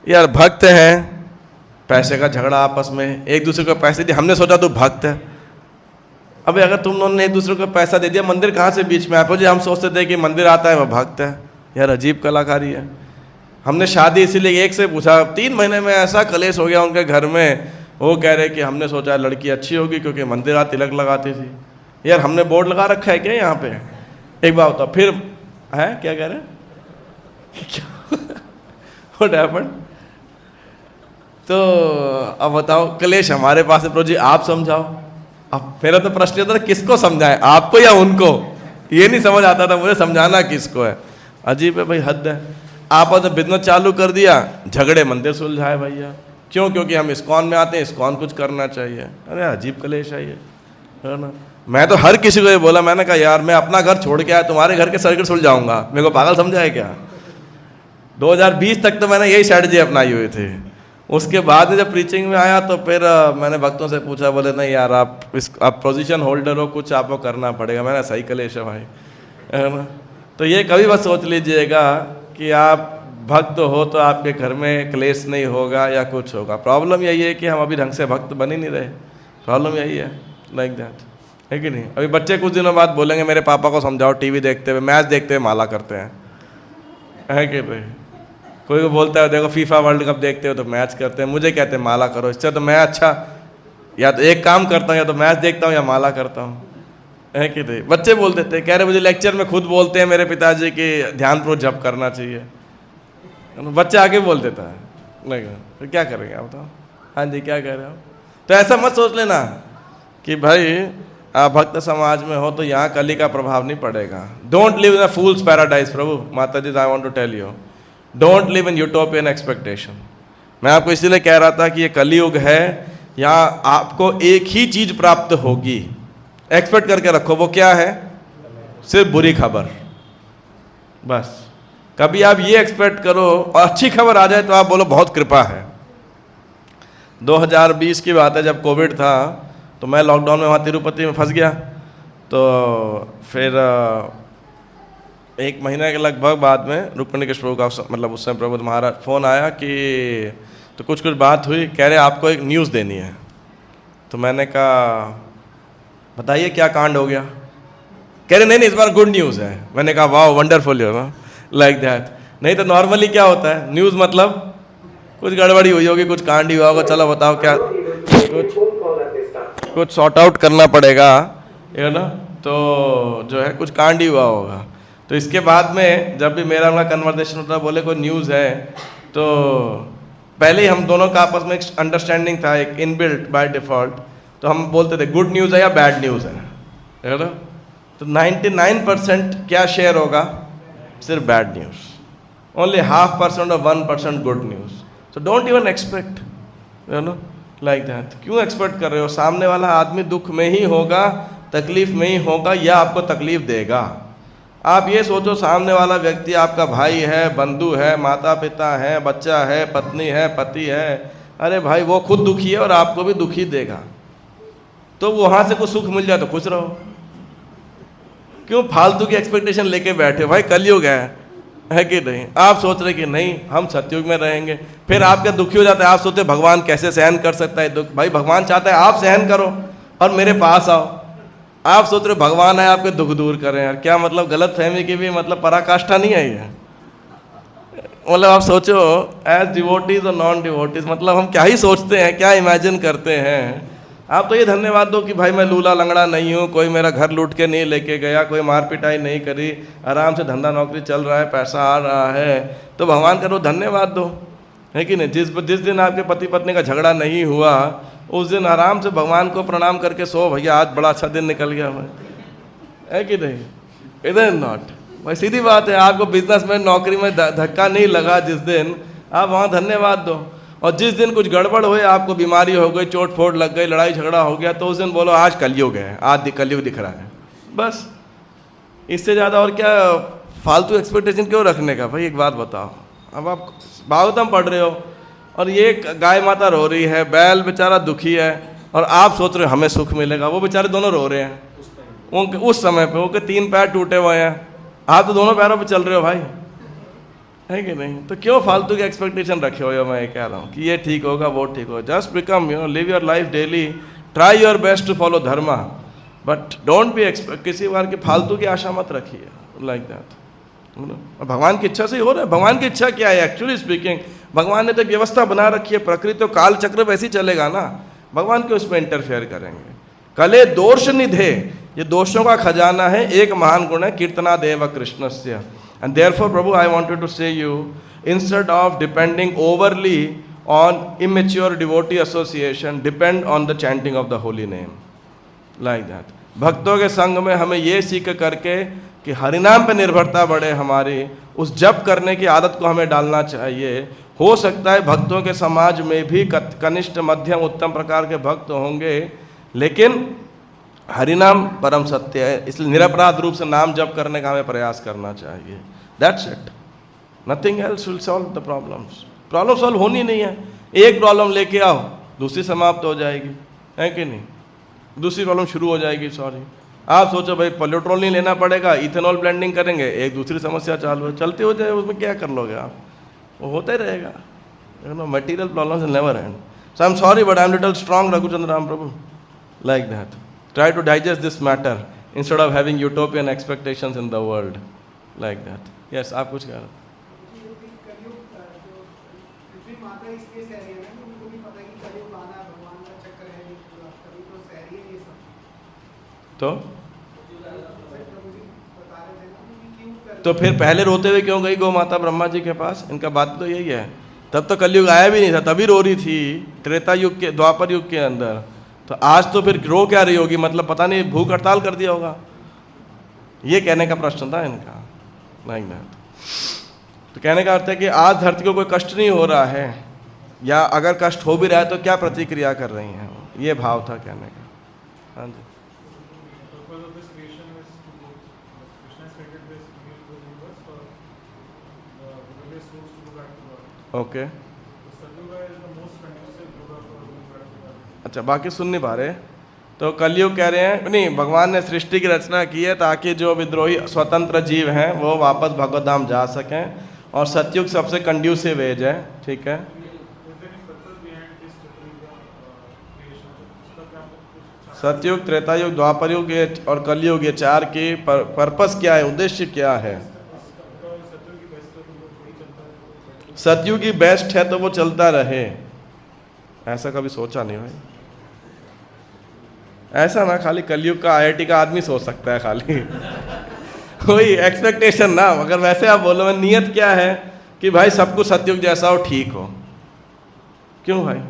यार भक्त हैं, पैसे का झगड़ा आपस में, एक दूसरे को पैसे दिए, हमने सोचा तू भक्त है। अबे अगर तुम दोनों ने एक दूसरे को पैसा दे दिया, मंदिर कहाँ से बीच में आया? जी हम सोचते थे कि मंदिर आता है वह भक्त है। यार अजीब कलाकारी है। हमने शादी इसीलिए एक से पूछा, 3 महीने में ऐसा कलेश हो गया उनके घर में, वो कह रहे कि हमने सोचा लड़की अच्छी होगी क्योंकि मंदिर आ तिलक लगाती थी। यार हमने बोर्ड लगा रखा है क्या यहाँ पे? एक बार बताओ फिर, है क्या कह रहे? What happened? तो अब बताओ, क्लेश हमारे पास है, प्रभु जी आप समझाओ। अब मेरा तो प्रश्न था किसको समझाएं, आपको या उनको? ये नहीं समझ आता था मुझे, समझाना किसको है। अजीब है भाई, हद है। आप तो बिजनेस चालू कर दिया, झगड़े मंदिर सुलझाए भैया, क्यों? क्योंकि हम इस्कॉन में आते हैं, इस्कॉन कुछ करना चाहिए। अरे अजीब कलेश है ये, है ना? मैं तो हर किसी को ये बोला, मैंने कहा यार मैं अपना घर छोड़ के आया, तुम्हारे घर के सर्किट सुलझाऊंगा, मेरे को पागल समझा है क्या? 2020 तक तो मैंने यही स्ट्रैटेजी अपनाई हुई थी। उसके बाद जब प्रीचिंग में आया तो फिर मैंने भक्तों से पूछा, बोले नहीं यार आप पोजीशन होल्डर हो, कुछ आपको करना पड़ेगा। मैंने सही कलेश है भाई, है ना? तो ये कभी बस सोच लीजिएगा कि आप भक्त हो तो आपके घर में क्लेश नहीं होगा या कुछ होगा। प्रॉब्लम यही है कि हम अभी ढंग से भक्त बन ही नहीं रहे, प्रॉब्लम यही है। लाइक दैट, है कि नहीं? अभी बच्चे कुछ दिनों बाद बोलेंगे मेरे पापा को समझाओ, टीवी देखते हुए, मैच देखते हुए माला करते हैं, है कि नहीं? कोई को बोलता है देखो फीफा वर्ल्ड कप देखते हो तो मैच करते हैं, मुझे कहते हैं माला करो। इससे तो मैं अच्छा या तो एक काम करता हूँ, या तो मैच देखता हूँ या माला करता हूँ, है कि नहीं? बच्चे बोल देते हैं, कह रहे मुझे लेक्चर में खुद बोलते हैं मेरे पिताजी कि ध्यानपूर्वक जप करना चाहिए। बच्चे आगे बोल देता है, नहीं तो क्या करेंगे आप बताओ? हाँ जी क्या कह रहे हो? तो ऐसा मत सोच लेना कि भाई आप भक्त समाज में हो तो यहाँ कली का प्रभाव नहीं पड़ेगा। Don't live in a fool's paradise. प्रभु माता जी, I want to tell you, don't live in utopian expectation. मैं आपको इसीलिए कह रहा था कि ये कलयुग है, यहाँ आपको एक ही चीज प्राप्त होगी, एक्सपेक्ट करके रखो। वो क्या है? सिर्फ बुरी खबर, बस। कभी आप ये एक्सपेक्ट करो और अच्छी खबर आ जाए तो आप बोलो बहुत कृपा है। 2020 की बात है, जब कोविड था तो मैं लॉकडाउन में वहाँ तिरुपति में फंस गया। तो फिर 1 महीने के लगभग बाद में रुक्मिणी प्रभु का, मतलब उस समय प्रबुद्ध महाराज फ़ोन आया कि तो कुछ बात हुई, कह रहे आपको एक न्यूज़ देनी है। तो मैंने कहा बताइए क्या कांड हो गया? कह रहे नहीं इस बार गुड न्यूज़ है। मैंने कहा वाह wonderful, you know, like that. नहीं तो नॉर्मली क्या होता है, न्यूज़ मतलब कुछ गड़बड़ी हुई होगी, कुछ कांड ही हुआ होगा, चलो बताओ क्या, कुछ सॉर्ट आउट करना पड़ेगा, है ना? तो जो है कुछ कांड ही हुआ होगा। तो इसके बाद में जब भी मेरा उनका कन्वर्सेशन होता है, बोले कोई न्यूज़ है, तो पहले ही हम दोनों का आपस में एक अंडरस्टैंडिंग था, एक इनबिल्ट बाय डिफ़ॉल्ट। तो हम बोलते थे गुड न्यूज़ है या बैड न्यूज़ है ना? तो 99% क्या शेयर होगा? सिर्फ बैड न्यूज़। ओनली 0.5% और 1% good news. So don't even expect, you know, like that. क्यों एक्सपेक्ट कर रहे हो? सामने वाला आदमी दुख में ही होगा, तकलीफ में ही होगा, या आपको तकलीफ देगा। आप ये सोचो सामने वाला व्यक्ति आपका भाई है, बंधु है, माता पिता है, बच्चा है, पत्नी है, पति है, अरे भाई वो खुद दुखी है और आपको भी दुखी देगा, तो वहाँ से कुछ सुख मिल जाए तो खुश रहो। क्यों फालतू की एक्सपेक्टेशन लेके बैठे? भाई कलयुग है कि नहीं? आप सोच रहे कि नहीं हम सतयुग में रहेंगे, फिर आपके दुखी हो जाता है, आप सोचते भगवान कैसे सहन कर सकता है दुख। भाई भगवान चाहता है आप सहन करो और मेरे पास आओ। आप सोच रहे भगवान है आपके दुख दूर करें, यार क्या मतलब? गलत फहमी की भी मतलब पराकाष्ठा नहीं है ये। मतलब आप सोचो एज डिवोटीज और नॉन डिवोटीज, मतलब हम क्या ही सोचते हैं, क्या इमेजिन करते हैं। आप तो ये धन्यवाद दो कि भाई मैं लूला लंगड़ा नहीं हूँ, कोई मेरा घर लूट के नहीं लेके गया, कोई मार पिटाई नहीं करी, आराम से धंधा नौकरी चल रहा है, पैसा आ रहा है, तो भगवान करो धन्यवाद दो, है कि नहीं? जिस दिन आपके पति पत्नी का झगड़ा नहीं हुआ उस दिन आराम से भगवान को प्रणाम करके सो, भैया आज बड़ा अच्छा दिन निकल गया है कि नहीं? इधर नॉट भाई, सीधी बात है। आपको बिजनेस में नौकरी में धक्का नहीं लगा जिस दिन, आप वहाँ धन्यवाद दो। और जिस दिन कुछ गड़बड़ हुए, आपको बीमारी हो गई, चोट फोट लग गई, लड़ाई झगड़ा हो गया, तो उस दिन बोलो आज कलयुग है, आज कलयुग दिख रहा है। बस इससे ज़्यादा और क्या फालतू एक्सपेक्टेशन क्यों रखने का? भाई एक बात बताओ, अब आप भागवतम पढ़ रहे हो और ये गाय माता रो रही है, बैल बेचारा दुखी है, और आप सोच रहे हो हमें सुख मिलेगा, वो बेचारे दोनों रो रहे हैं उनके उस समय पे, उनके 3 पैर टूटे हुए हैं, आप तो दोनों पैरों पे चल रहे हो भाई, है कि नहीं? तो क्यों फालतू की एक्सपेक्टेशन रखे हो? मैं ये कह रहा हूँ कि ये ठीक होगा, वो ठीक होगा। Just become live your life daily, try your best to follow dharma, but don't be किसी बार की फालतू की आशा मत रखिए लाइक दैट। भगवान की इच्छा से ही हो रहा है। भगवान की इच्छा क्या है एक्चुअली स्पीकिंग? भगवान ने तो व्यवस्था बना रखी है, प्रकृति तो काल चक्र वैसे ही चलेगा ना, भगवान क्यों उसमें इंटरफेयर करेंगे? कले दोष निधे, ये दोषों का खजाना है, एक महान गुण है कीर्तना देव कृष्णस्य। And therefore, Prabhu, I wanted to say you, instead of depending overly on immature devotee association, depend on the chanting of the holy name. Like that. भक्तों के संग में हमें ये सीख करके कि हरिनाम पे निर्भरता बढ़े हमारी, उस जप करने की आदत को हमें डालना चाहिए। हो सकता है भक्तों के समाज में भी कनिष्ठ मध्यम उत्तम प्रकार के भक्त होंगे, लेकिन हरिनाम परम सत्य है, इसलिए निरपराध रूप से नाम जप करने का हमें प्रयास करना चाहिए। That's it, nothing else will solve the problems. Problem solve होनी नहीं है, एक प्रॉब्लम लेके आओ दूसरी समाप्त हो जाएगी, है कि नहीं? दूसरी प्रॉब्लम शुरू हो जाएगी। सॉरी, आप सोचो भाई पोलिट्रोल नहीं लेना पड़ेगा, इथेनॉल ब्लेंडिंग करेंगे, एक दूसरी समस्या चालू है, चलते हो जाए, उसमें क्या कर लोगे आप? वो होता ही रहेगा। Material problems will never end. So I am sorry but I am little strong Raghuchandra Ram Prabhu, like that. Try to digest this matter instead of having utopian expectations in the world like that. Yes, आप कुछ कह रहे हो? तो फिर पहले रोते हुए क्यों गई गौ माता ब्रह्मा जी के पास? इनका बात तो यही है। तब तो कलयुग आया भी नहीं था, तभी रो रही थी त्रेता युग के, द्वापर युग के अंदर। तो आज तो फिर रो क्या रही होगी? मतलब पता नहीं भूख हड़ताल कर दिया होगा, ये कहने का प्रश्न था इनका। नहीं ना, तो कहने का अर्थ है कि आज धरती को कोई कष्ट नहीं हो रहा है, या अगर कष्ट हो भी रहा है तो क्या प्रतिक्रिया कर रही हैं, ये भाव था कहने का। हाँ जी। ओके, अच्छा बाकी सुन नहीं पा रहे। तो कलयुग कह रहे हैं नहीं, भगवान ने सृष्टि की रचना की है ताकि जो विद्रोही स्वतंत्र जीव हैं वो वापस भगवत धाम जा सकें, और सतयुग सबसे कंड्यूसिव एज है, ठीक है। सतयुग, त्रेता युग, द्वापर युग और कलयुग, ये चार की पर्पस क्या है, उद्देश्य क्या है? सतयुग की बेस्ट है तो वो चलता रहे, ऐसा कभी सोचा नहीं भाई। ऐसा ना खाली कलयुग का IIT का आदमी सोच सकता है खाली कोई एक्सपेक्टेशन ना, मगर वैसे आप बोलो मैं नियत क्या है कि भाई सब कुछ सतयुग जैसा हो, ठीक हो। क्यों भाई?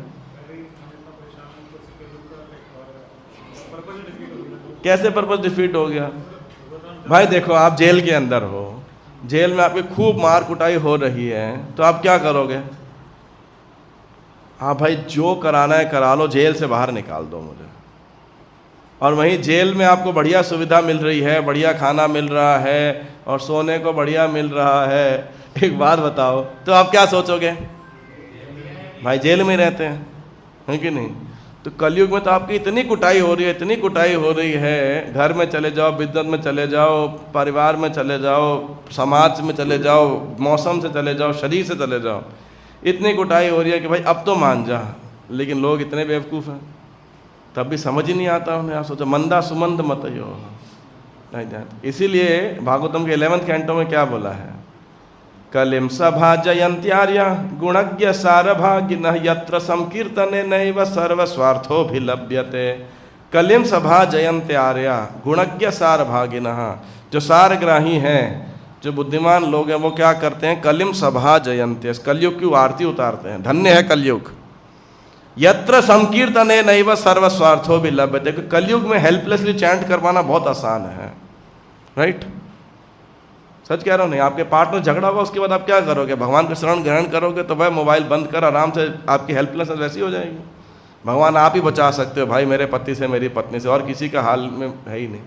कैसे पर्पस डिफीट हो गया? भाई देखो, आप जेल के अंदर हो, जेल में आपकी खूब मार कुटाई हो रही है, तो आप क्या करोगे? हाँ भाई जो कराना है करा लो, जेल से बाहर निकाल दो मुझे। और वहीं जेल में आपको बढ़िया सुविधा मिल रही है, बढ़िया खाना मिल रहा है, और सोने को बढ़िया मिल रहा है, एक बात बताओ, तो आप क्या सोचोगे? भाई जेल में रहते हैं कि नहीं? तो कलयुग में तो आपकी इतनी कुटाई हो रही है, इतनी कुटाई हो रही है, घर में चले जाओ, बिजनेस में चले जाओ, परिवार में चले जाओ, समाज में चले जाओ, मौसम से चले जाओ, शरीर से चले जाओ, इतनी कुटाई हो रही है कि भाई अब तो मान जा। लेकिन लोग इतने बेवकूफ़ हैं, तब भी समझ ही नहीं आता उन्हें। आप सोचो, मंदा सुमंद मत यो नहीं जानते। इसीलिए भागवतम के 11वें कैंटो में क्या बोला है? कलिम सभा जयंत्यार्य गुणज्ञ सारभागिनः यत्र संकीर्तने नैव सर्व स्वार्थो भिलभ्यते। कलिम सभा जयंत्यार्य गुणज्ञ सारभागिनः, जो सारग्राही हैं, जो बुद्धिमान लोग हैं, वो क्या करते हैं? कलिम सभा जयंत्य, कलयुग की आरती उतारते हैं। धन्य है कलयुग। यत्र संकीर्तने नैव सर्व स्वार्थो भिलभ्यते। कलयुग में हेल्पलेसली चैंट करवाना बहुत आसान है, राइट? सच कह रहा हूँ नहीं? आपके पार्टनर झगड़ा होगा, उसके बाद आप क्या करोगे? भगवान का शरण ग्रहण करोगे तो भाई मोबाइल बंद कर, आराम से आपकी हेल्पलेसनेस वैसी हो जाएगी। भगवान आप ही बचा सकते हो भाई, मेरे पति से, मेरी पत्नी से, और किसी का हाल में है ही नहीं,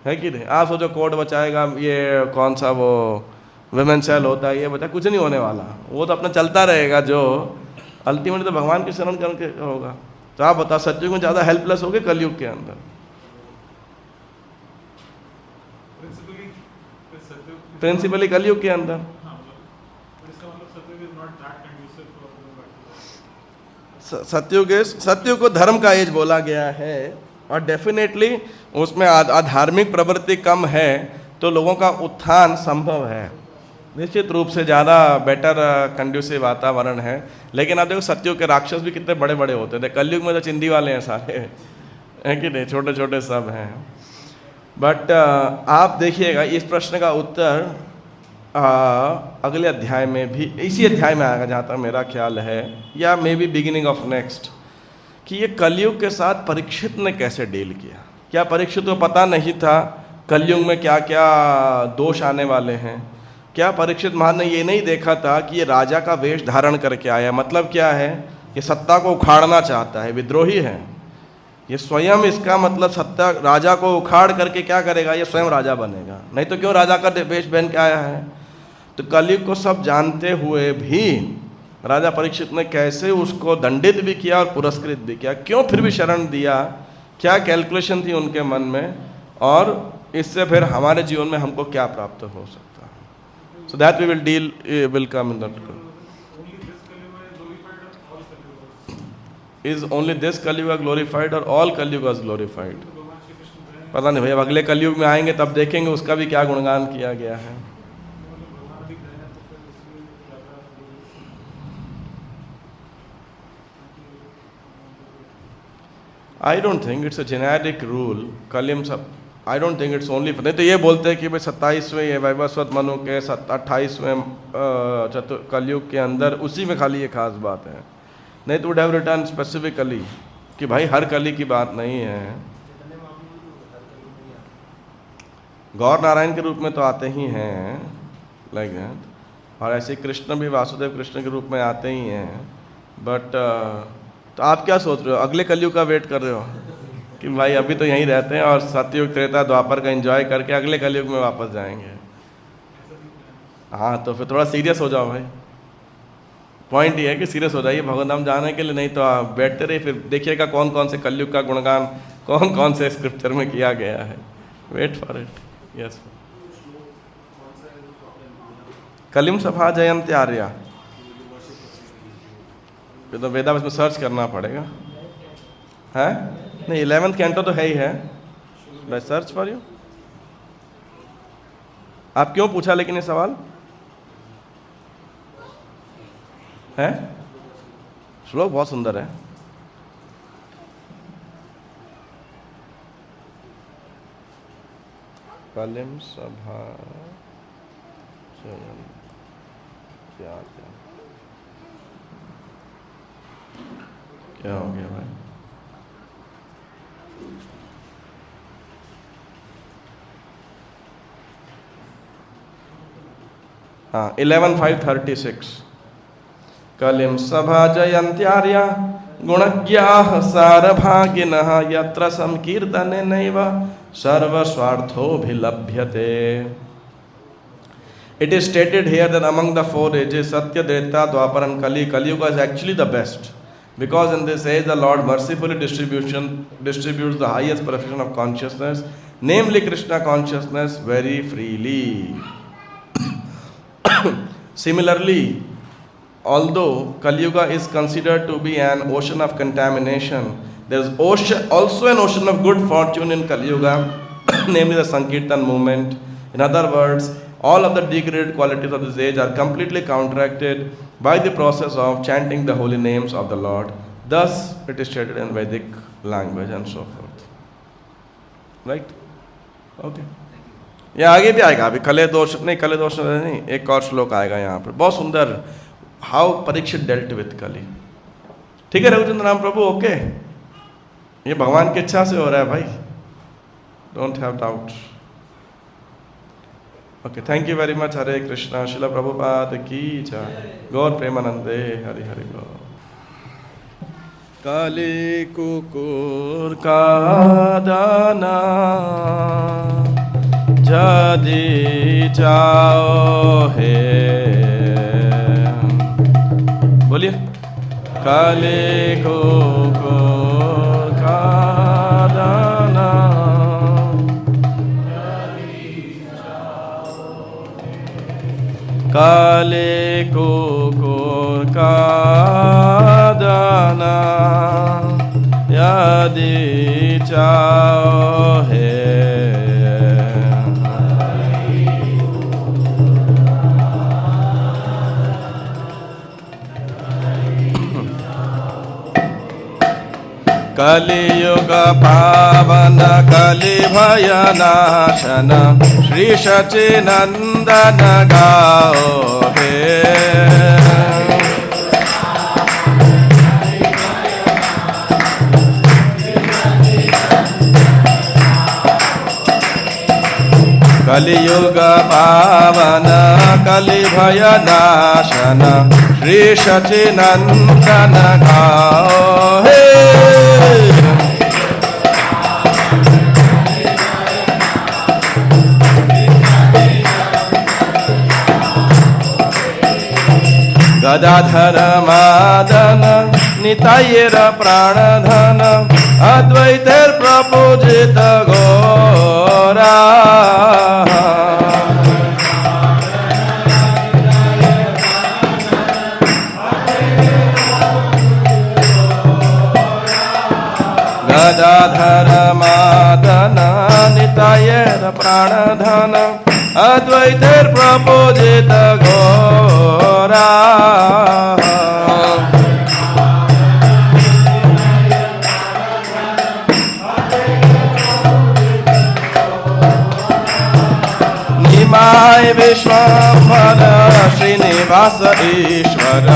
है कि नहीं? आप सोचो कोर्ट बचाएगा, ये कौन सा वो वुमेन सेल होता है, ये बचा, कुछ नहीं होने वाला, वो तो अपना चलता रहेगा। जो अल्टीमेटली तो भगवान की शरण करके होगा। तो आप बताओ, सत्युग में ज़्यादा हेल्पलेस हो गए कलयुग के अंदर? प्रिंसिपली कलयुग के अंदर सत्युग को धर्म का एज बोला गया है, और डेफिनेटली उसमें आधार्मिक प्रवृत्ति कम है तो लोगों का उत्थान संभव है, निश्चित रूप से ज़्यादा बेटर कंड्यूसिव वातावरण है। लेकिन आप देखो, सत्युग के राक्षस भी कितने बड़े बड़े होते थे, कलयुग में तो चिंदी वाले हैं सारे, हैं कि नहीं? छोटे छोटे सब हैं। बट आप देखिएगा, इस प्रश्न का उत्तर अगले अध्याय में भी, इसी अध्याय में आएगा जहाँ तक मेरा ख्याल है, या may be beginning of next, कि ये कलयुग के साथ परीक्षित ने कैसे डील किया। क्या परीक्षित को पता नहीं था कलयुग में क्या क्या दोष आने वाले हैं? क्या परीक्षित महाराज ने ये नहीं देखा था कि ये राजा का वेश धारण करके आया? मतलब क्या है? ये सत्ता को उखाड़ना चाहता है, विद्रोही है ये स्वयं। इसका मतलब सत्ता, राजा को उखाड़ करके क्या करेगा? ये स्वयं राजा बनेगा, नहीं तो क्यों राजा का वेश पहन के आया है? तो कलयुग को सब जानते हुए भी राजा परीक्षित ने कैसे उसको दंडित भी किया और पुरस्कृत भी किया, क्यों फिर भी शरण दिया, क्या कैलकुलेशन थी उनके मन में, और इससे फिर हमारे जीवन में हमको क्या प्राप्त हो सकता है। So that we will deal, will come in that. Is only this Kaliyug glorified और ऑल कलयुग वाज ग्लोरीफाइड? पता नहीं भाई, अब अगले कलयुग में आएंगे तब देखेंगे उसका भी क्या गुणगान किया गया है। I don't think it's a generic rule कलिम सब। I don't think it's only, नहीं तो ये बोलते हैं कि भाई 27वें ये वैवस्वत मनु के 28वें कलयुग के अंदर उसी में खाली ये खास बात है। नहीं तो वुड हैव रिटर्न स्पेसिफिकली कि भाई हर कली की बात नहीं है। गौर नारायण के रूप में तो आते ही हैं लाइक दैट, और ऐसे कृष्ण भी वासुदेव कृष्ण के रूप में आते ही हैं। बट तो आप क्या सोच रहे हो? अगले कलयुग का वेट कर रहे हो कि भाई अभी तो यहीं रहते हैं और सतयुग त्रेता द्वापर का एंजॉय करके अगले कलयुग में वापस जाएंगे? हाँ, तो फिर थोड़ा सीरियस हो जाओ भाई। पॉइंट ये है कि सीरियस हो जाइए भगवान धाम जाने के लिए, नहीं तो आप बैठते रहिए, फिर देखिएगा कौन कौन से कलयुग का गुणगान कौन कौन से स्क्रिप्चर में किया गया है। Wait for it. यस, कलिम सभा जयंती आर्या, तो वेदा में सर्च करना पड़ेगा, है नहीं? 11th कैंटो तो है ही है, बाय सर्च फॉर यू। आप क्यों पूछा लेकिन ये सवाल है? श्लोक बहुत सुंदर है। कलिम सभा क्या क्या क्या हो गया भाई? हाँ, 11:536 कलिम सभा जयंत्यार्या गुणज्ञाः सारभागिनः यत्र संकीर्तने नैव सर्वस्वार्थोऽभिलभ्यते। It is stated here that among the four ages, Satya, Treta, Dwapar and Kali, Kali Yuga is actually the best. Because in this age, the Lord mercifully distributes the highest perfection of consciousness, namely Krishna consciousness, very freely. Similarly, although Kali Yuga is considered to be an ocean of contamination, there is also an ocean of good fortune in Kali Yuga, namely the Sankirtan movement. In other words, all of the degraded qualities of this age are completely counteracted by the process of chanting the holy names of the Lord. Thus, it is stated in Vedic language and so forth. Right? Okay. यहाँ आगे भी आएगा, अभी कले दोष नहीं, एक और श्लोक आएगा यहाँ पर, बहुत सुंदर. हाउ परीक्षित डेल्ट विथ कली. ठीक है रघुचंद्र राम प्रभु, ओके. ये भगवान की इच्छा से हो रहा है भाई, don't have doubt. Okay, thank you very much. Hare Krishna. Srila Prabhupada की जय. गौर प्रेमानंदे. हरि हरि गौर. काली कुकुर का दाना जदि चाओ है, बोलिए. काली कुकुर का दाना काले कुकुर का दाना यदि चाहो है, कलियुग पावन कलि भय नाशन, श्री सचिनंदन गाओ हे. कलियुग पावन कलि भय नाशन, श्री सचिनंदन गाओ हे. गदाधर मादन नितायर प्राणधन, अद्वैतेर प्रपूजित घोरा. गदाधर मादन नितायर प्राणधन, अद्वैतेर प्रपूजित घोरा. निमाय विश्वंभर श्रीनिवास ईश्वर,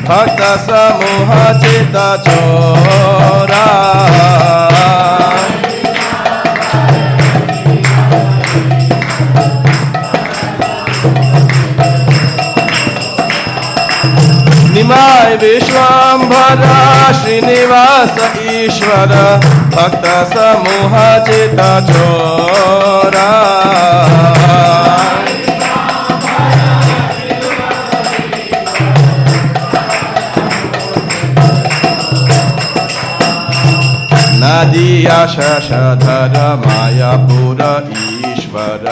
भक्त समूह चित चोरा. निमाय विश्वंभर श्रीनिवास ईश्वर, भक्त समूह चित चोरा. नदिया शशधर मायापुर ईश्वर,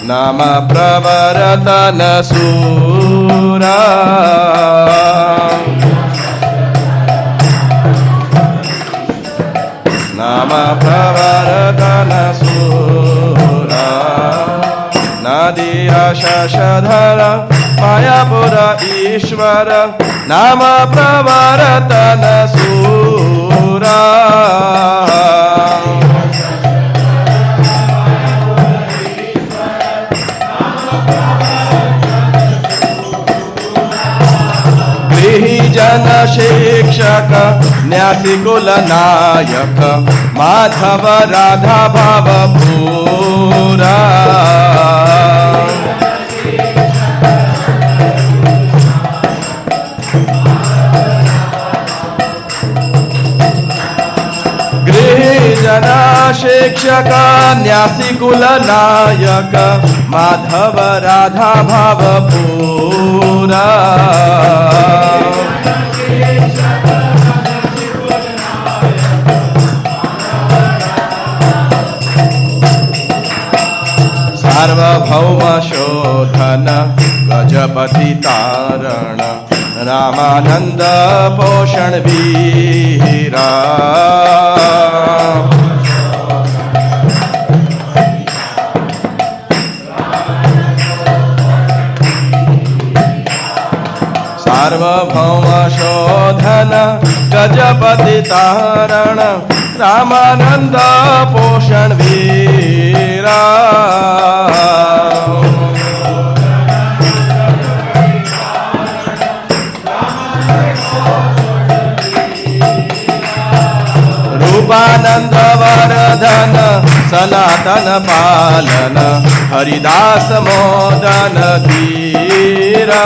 नाम प्रवर्तन सूरा. नाम प्रवर्तन सूरा. नदिया शशधर मायापुर ईश्वर, नाम प्रवर्तन सूरा. जन शिक्षक न्यासी कुल नायक, माधव राधा भव पूरा. गृह जन शिक्षक रक्षक न्यासी कुल नायक माधव राधा भाव पूरा सार्वभौम शोधन गजपति तारण रामानंद पोषण वीरा सार्वभौम शोधन गजपति तारण रामानंद पोषण वीरा रूपानंद वर्धन सनातन पालन हरिदास मोदन धीरा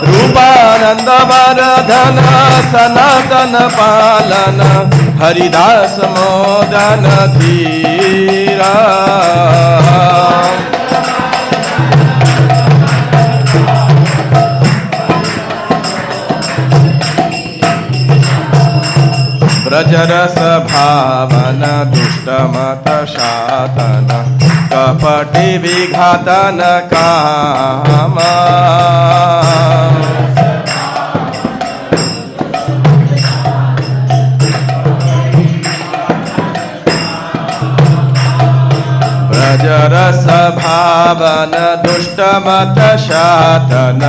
रूपानंद वर्धन सनातन पालन हरिदास मोदन धीरा ब्रजरस भावन दुष्ट मत शातन कपटि विघातन कामा ब्रजरस भावन दुष्ट मत शातन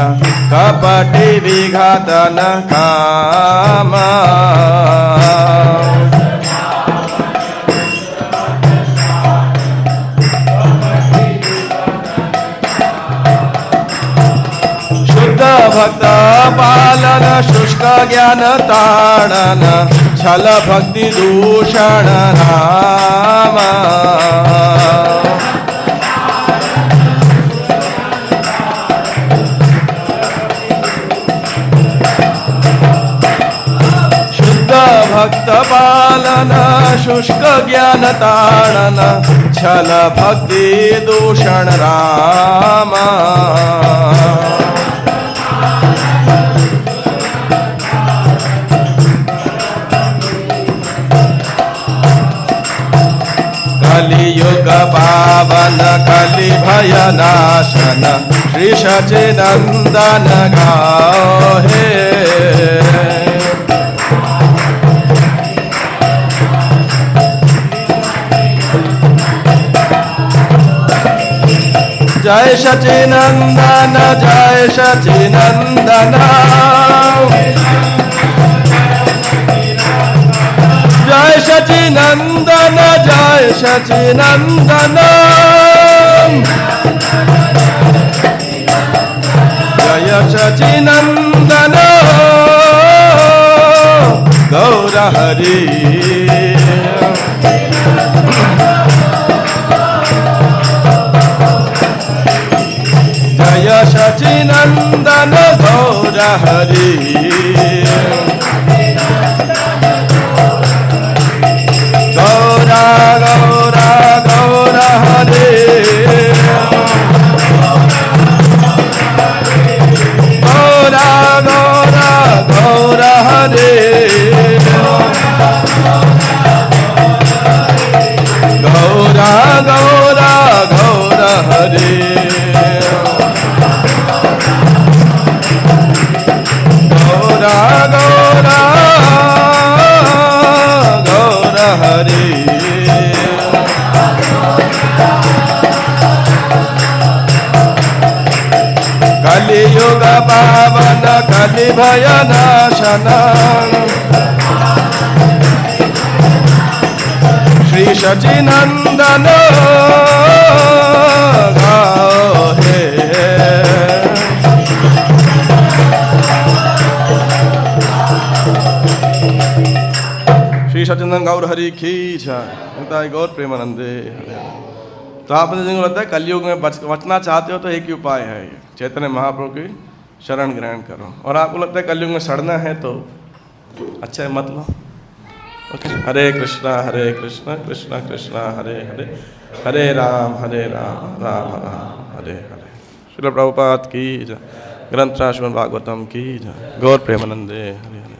कपटि विघातन कामा भक्त पालन शुष्क ज्ञान ताड़न छल भक्ति दूषण राम शुद्ध भक्त पालन शुष्क ज्ञान ताड़न छल भक्ति दूषण राम कलियुग पावन कलि भय नाशन श्री सचिनंदन गाओ हे जय सचिनंदन जय सचिनंदन जय सचिनंदन जय सचिनंदन जय सचिनंदन गौर हरि जय सचिनंदन गौर हरि गौरा गौरा गौरा हरे गौरा गौरा गौरा हरे गौरा गौरा गौरा हरे गौरा गौरा गौरा हरे कलियुग पावन कलि भय नाशन श्री सचिनंदन गाओ हे श्री सचिनंदन गौर हरि की जय गौर प्रेमानंदे। तो आपने जिनको लगता है कलयुग में बचना चाहते हो तो एक ही उपाय है, ये चैतन्य महाप्रभु की शरण ग्रहण करो। और आपको लगता है कलयुग में सड़ना है तो अच्छा है, मत लो। ओके, हरे कृष्णा कृष्णा कृष्णा हरे हरे, हरे राम राम राम हरे हरे। श्रील प्रभुपाद की जय, ग्रंथ श्रीमद् भागवतम की जय, गौर प्रेमानंदे हरे हरे।